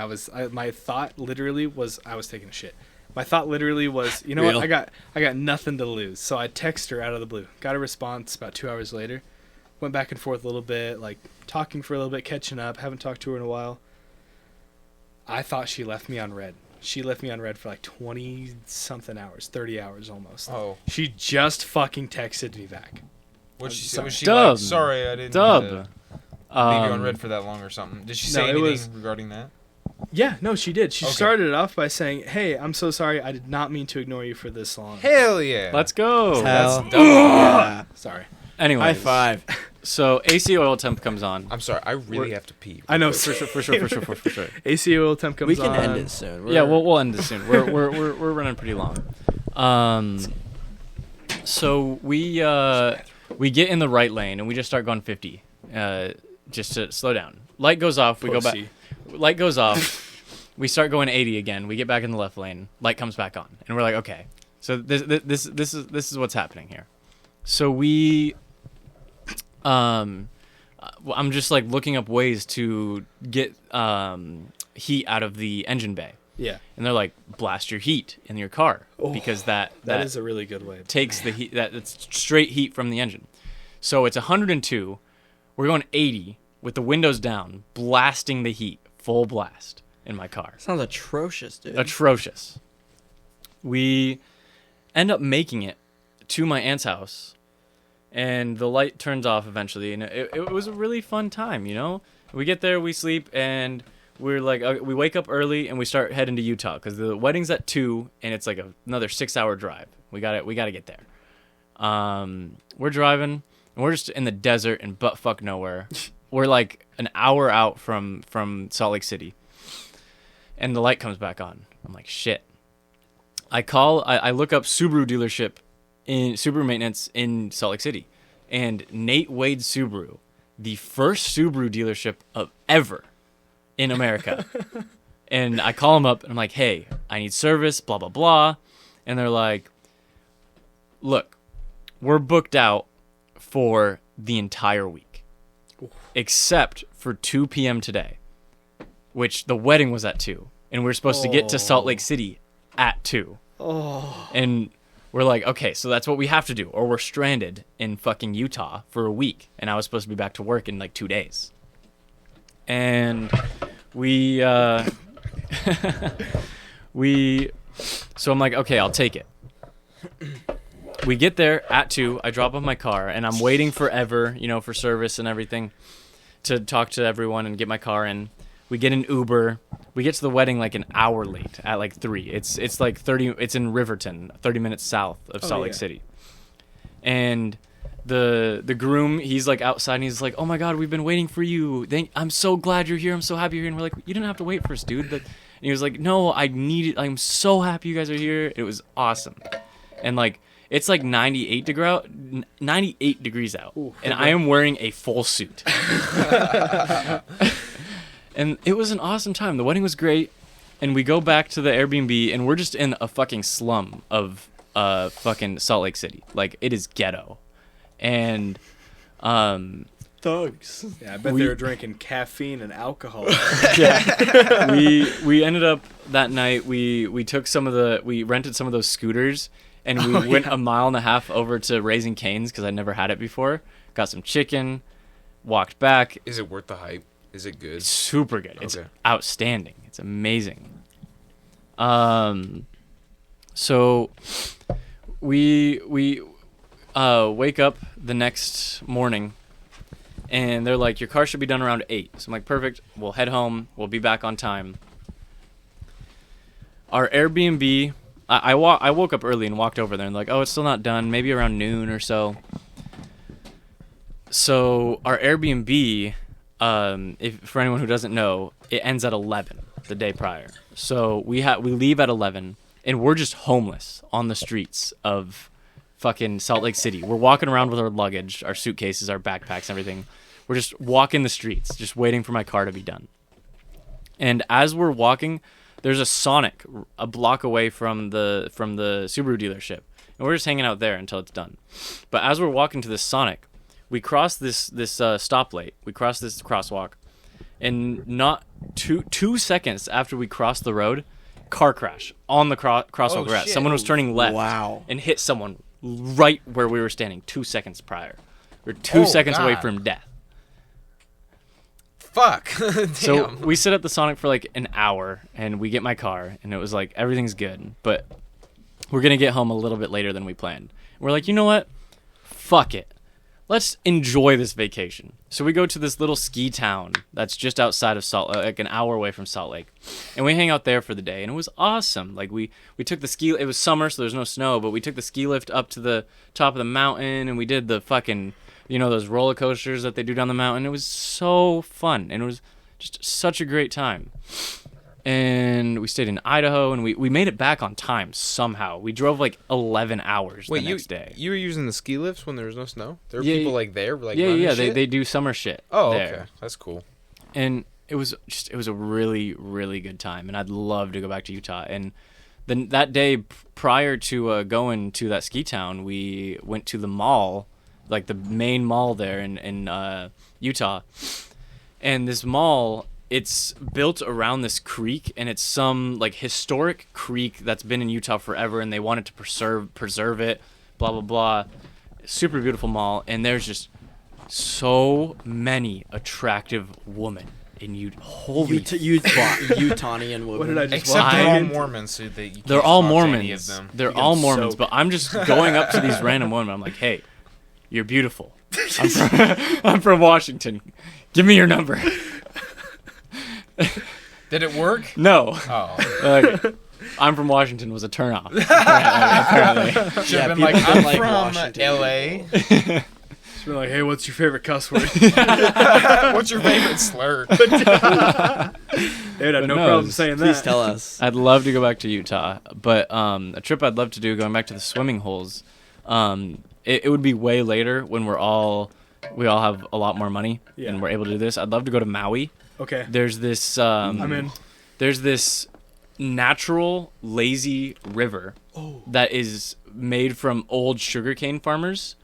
my thought literally was I was taking a shit. My thought literally was, you know Real? what? I got nothing to lose. So I text her out of the blue. Got a response about 2 hours later. Went back and forth a little bit, like talking for a little bit, catching up. Haven't talked to her in a while. I thought she left me on red. She left me on red for like 20-something hours, 30 hours almost. Oh, She just fucking texted me back. what'd she say? sorry. Was she Dub. like, sorry, I didn't Dub. mean to leave you on red for that long or something? Did she say No, it anything was- regarding that? Yeah, no, she did. She Okay. started it off by saying, "Hey, I'm so sorry. I did not mean to ignore you for this long." Hell yeah! Let's go. Hell. That's dumb. Yeah. Sorry. Anyway, High five. So AC oil temp comes on. I'm sorry. I really have to pee. I know. For sure. AC oil temp comes We can on. end it soon. Yeah, we'll end this soon. We're running pretty long. So we get in the right lane and we just start going 50, just to slow down. Light goes off. We go back. Pussy. Light goes off. We start going 80 again. We get back in the left lane. Light comes back on, and we're like, okay. So this is what's happening here. So I'm just like looking up ways to get heat out of the engine bay, Yeah, and they're like, blast your heat in your car because that is a really good way. takes the heat. That's straight heat from the engine. So it's 102. We're going 80 with the windows down, blasting the heat, full blast. in my car. Sounds atrocious, dude. Atrocious. We end up making it to my aunt's house, and the light turns off eventually, and it was a really fun time, you know? We get there, we sleep, and we're like, we wake up early, and we start heading to Utah, because the wedding's at 2, and it's like another 6-hour drive. We gotta get there. We're driving, and we're just in the desert in buttfuck nowhere. We're like an hour out from Salt Lake City, and the light comes back on. I'm like, shit. I look up Subaru dealership in Subaru maintenance in Salt Lake City, and Nate Wade Subaru, the first Subaru dealership of ever in America. And I call him up and I'm like, hey, I need service, blah, blah, blah. And they're like, look, we're booked out for the entire week, except for 2 p.m. today, which the wedding was at 2. And we're supposed to get to Salt Lake City at 2. Oh. And we're like, okay, so that's what we have to do, or we're stranded in fucking Utah for a week. And I was supposed to be back to work in like 2 days. And we, so I'm like, okay, I'll take it. We get there at 2. I drop off my car, and I'm waiting forever, you know, for service and everything to talk to everyone and get my car in. We get an Uber. We get to the wedding like an hour late at like 3. It's like 30. It's in Riverton, 30 minutes south of Salt Lake City. And the groom, he's like outside, and he's like, "Oh my God, we've been waiting for you. I'm so glad you're here. I'm so happy you're here." And we're like, "You didn't have to wait for us, dude." And he was like, "No, I need it. I'm so happy you guys are here. It was awesome." And like, it's like 98 degrees out, and I am wearing a full suit. And it was an awesome time. The wedding was great, and we go back to the Airbnb, and we're just in a fucking slum of fucking Salt Lake City. Like, it is ghetto. And Thugs. Yeah, I bet they were drinking caffeine and alcohol. yeah, we ended up that night. We rented some of those scooters, and we went a mile and a half over to Raising Cane's because I never had it before. Got some chicken, walked back. Is it worth the hype? Is it good? It's super good. It's Okay. outstanding. It's amazing. So we wake up the next morning, and they're like, your car should be done around 8. So I'm like, perfect. We'll head home. We'll be back on time. Our Airbnb, I woke up early and walked over there and like, oh, it's still not done. Maybe around noon or so. So our Airbnb, if for anyone who doesn't know, it ends at 11 the day prior. So we leave at 11, and we're just homeless on the streets of fucking Salt Lake City. We're walking around with our luggage, our suitcases, our backpacks, everything. We're just walking the streets, just waiting for my car to be done. And as we're walking, there's a Sonic a block away from the Subaru dealership, and we're just hanging out there until it's done. But as we're walking to this Sonic, we cross this stoplight. We cross this crosswalk, and not two seconds after we cross the road, car crash on the crosswalk we're at. Shit. Someone was turning left. Wow. And hit someone right where we were standing 2 seconds prior. We're 2 seconds away God. from death. Fuck. Damn. So we sit at the Sonic for like an hour, and we get my car, and it was like, everything's good, but we're going to get home a little bit later than we planned. We're like, you know what? Fuck it. Let's enjoy this vacation. So we go to this little ski town that's just outside of like an hour away from Salt Lake. And we hang out there for the day, and it was awesome. Like we took the ski, it was summer, so there's no snow, but we took the ski lift up to the top of the mountain, and we did the fucking, you know, those roller coasters that they do down the mountain. It was so fun, and it was just such a great time. And we stayed in Idaho, and we made it back on time somehow. We drove like 11 hours the next day. You were using the ski lifts when there was no snow? There were Yeah, people yeah. like there, like Yeah, running yeah, shit? they do summer shit. Oh, there. okay, that's cool. And it was a really, really good time, and I'd love to go back to Utah. And then that day prior to going to that ski town, we went to the mall, like the main mall there in Utah. And this mall, it's built around this creek, and it's some like historic creek that's been in Utah forever, and they wanted to preserve it, blah blah blah. Super beautiful mall, and there's just so many attractive women and you holy Utahnian woman. What did I just Except watch? they're all I'm- Mormons, so that you can't they're all talk to Mormons. any of them. They're You get all Mormons, soaked. but I'm just going up to these random women. I'm like, hey, you're beautiful. I'm from Washington. Give me your number. Did it work? No. Oh. I'm from Washington was a turnoff. Apparently. Should have been people like, don't I'm like from Washington. L.A. Just be like, hey, what's your favorite cuss word? What's your favorite slur? They would have But no no, problem saying Please that. tell us. I'd love to go back to Utah, but a trip I'd love to do going back to the swimming holes. It would be way later when we all have a lot more money Yeah. and we're able to do this. I'd love to go to Maui. Okay. There's this I'm in. there's this natural lazy river that is made from old sugarcane farmers,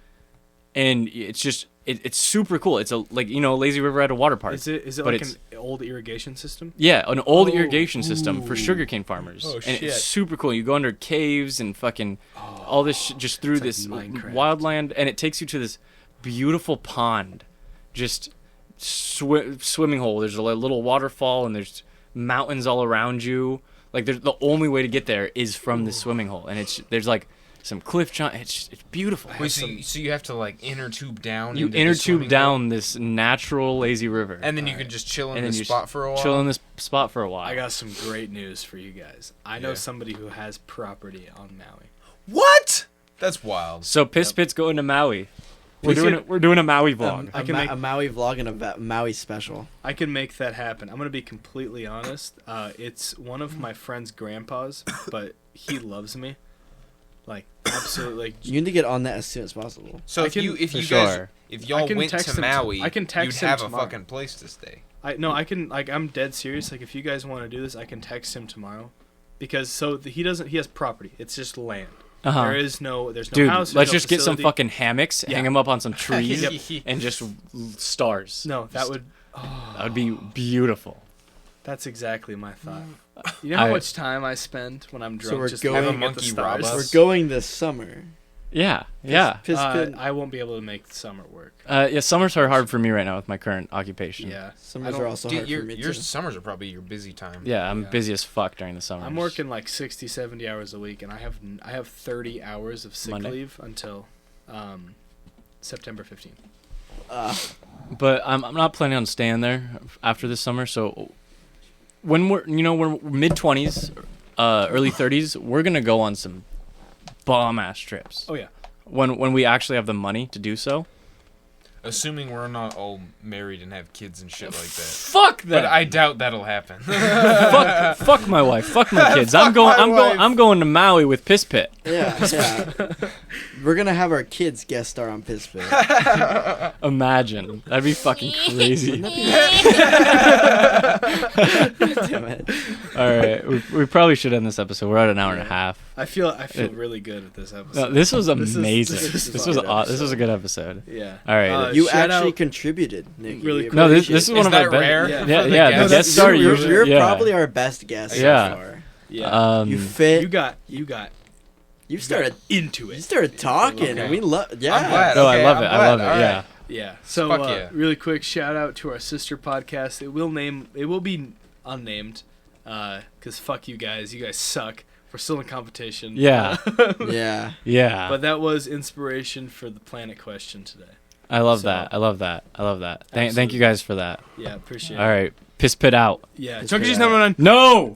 and it's just it's super cool. It's a lazy river at a water park. Is it but like it's- an old irrigation system? Yeah, an old Oh, irrigation system for ooh. sugarcane farmers. Oh, and shit. it's super cool. You go under caves and fucking all this just through it's this like Minecraft. wildland, and it takes you to this beautiful pond, just swimming hole. There's a little waterfall, and there's mountains all around you. Like the only way to get there is from the swimming hole, and there's like some cliff jump. It's beautiful. Wait, so you have to like inner tube down? You into the inner swimming tube down this natural lazy river, hole? And then you can just chill in and then this you spot for a while? chill in this spot for a while. I got some great news for you guys. I know Yeah. somebody who has property on Maui. What? That's wild. So Piss Pit's going to Maui. We We're doing a Maui vlog. I can make a Maui vlog and a Maui special. I can make that happen. I'm gonna be completely honest. It's one of my friend's grandpas, but he loves me, like absolutely. Like You need to get on that as soon as possible. So I if can- you for guys sure. if I y'all can went text to him Maui, I can text you'd him have tomorrow. a fucking place to stay. I can like I'm dead serious. Like if you guys want to do this, I can text him tomorrow, because he has property. It's just land. Uh-huh. There's no Dude, house. let's there's no just get some facility. fucking hammocks, Yeah. hang them up on some trees, Yep. and just stars. No, that would. That would be beautiful. That's exactly my thought. You know how I- much time I spend when I'm drunk we're just going- looking Have a at the monkey rob stars? us? We're going this summer. Yeah, yeah. Piss Pit. I won't be able to make summer work. Yeah, summers are hard for me right now with my current occupation. Yeah, Summers I don't- are also Dude, hard for me your too. summers are probably your busy time. Yeah, I'm busy as fuck during the summer. I'm working like 60, 70 hours a week, and I have 30 hours of sick Monday. leave until September 15th. But I'm not planning on staying there after this summer. So when we're mid 20s, early 30s, we're gonna go on some bomb ass trips. Oh yeah, When we actually have the money to do so. Assuming we're not all married and have kids and shit like that. Fuck that. But I doubt that'll happen. fuck my wife. Fuck my kids. I'm going to Maui with Piss Pit. Yeah. We're gonna have our kids guest star on Piss Pit. Imagine. That'd be fucking crazy. Damn it. All right, we probably should end this episode. We're at an hour and a half. I feel It- really good at this episode. No, this was This is- amazing. this is This a was good this was a good episode. Yeah. All right. You Shout actually out- contributed, Nick. Really You quick. No, this appreciate is it. one of that our best. rare? Yeah. Yeah, For the yeah. guest? The guest star you're, usually. you're yeah. probably our best guest Yeah. so far. Yeah. You fit. you got You started. into You it. started talking, Okay. and we love. Yeah. I'm glad. Oh, Okay, I love I'm it. I glad. love it. All right. Yeah. Yeah. So Fuck yeah. really quick shout out to our sister podcast. It will be unnamed, because fuck you guys. You guys suck. We're still in competition. Yeah. Yeah. Yeah. But that was inspiration for the planet question today. I love So- that. I love that. I love that. Thank you Absolutely. guys for that. Yeah, appreciate All it. right. Piss Pit out. Yeah. Just Chuck E. put Cheese it out. number 9. No.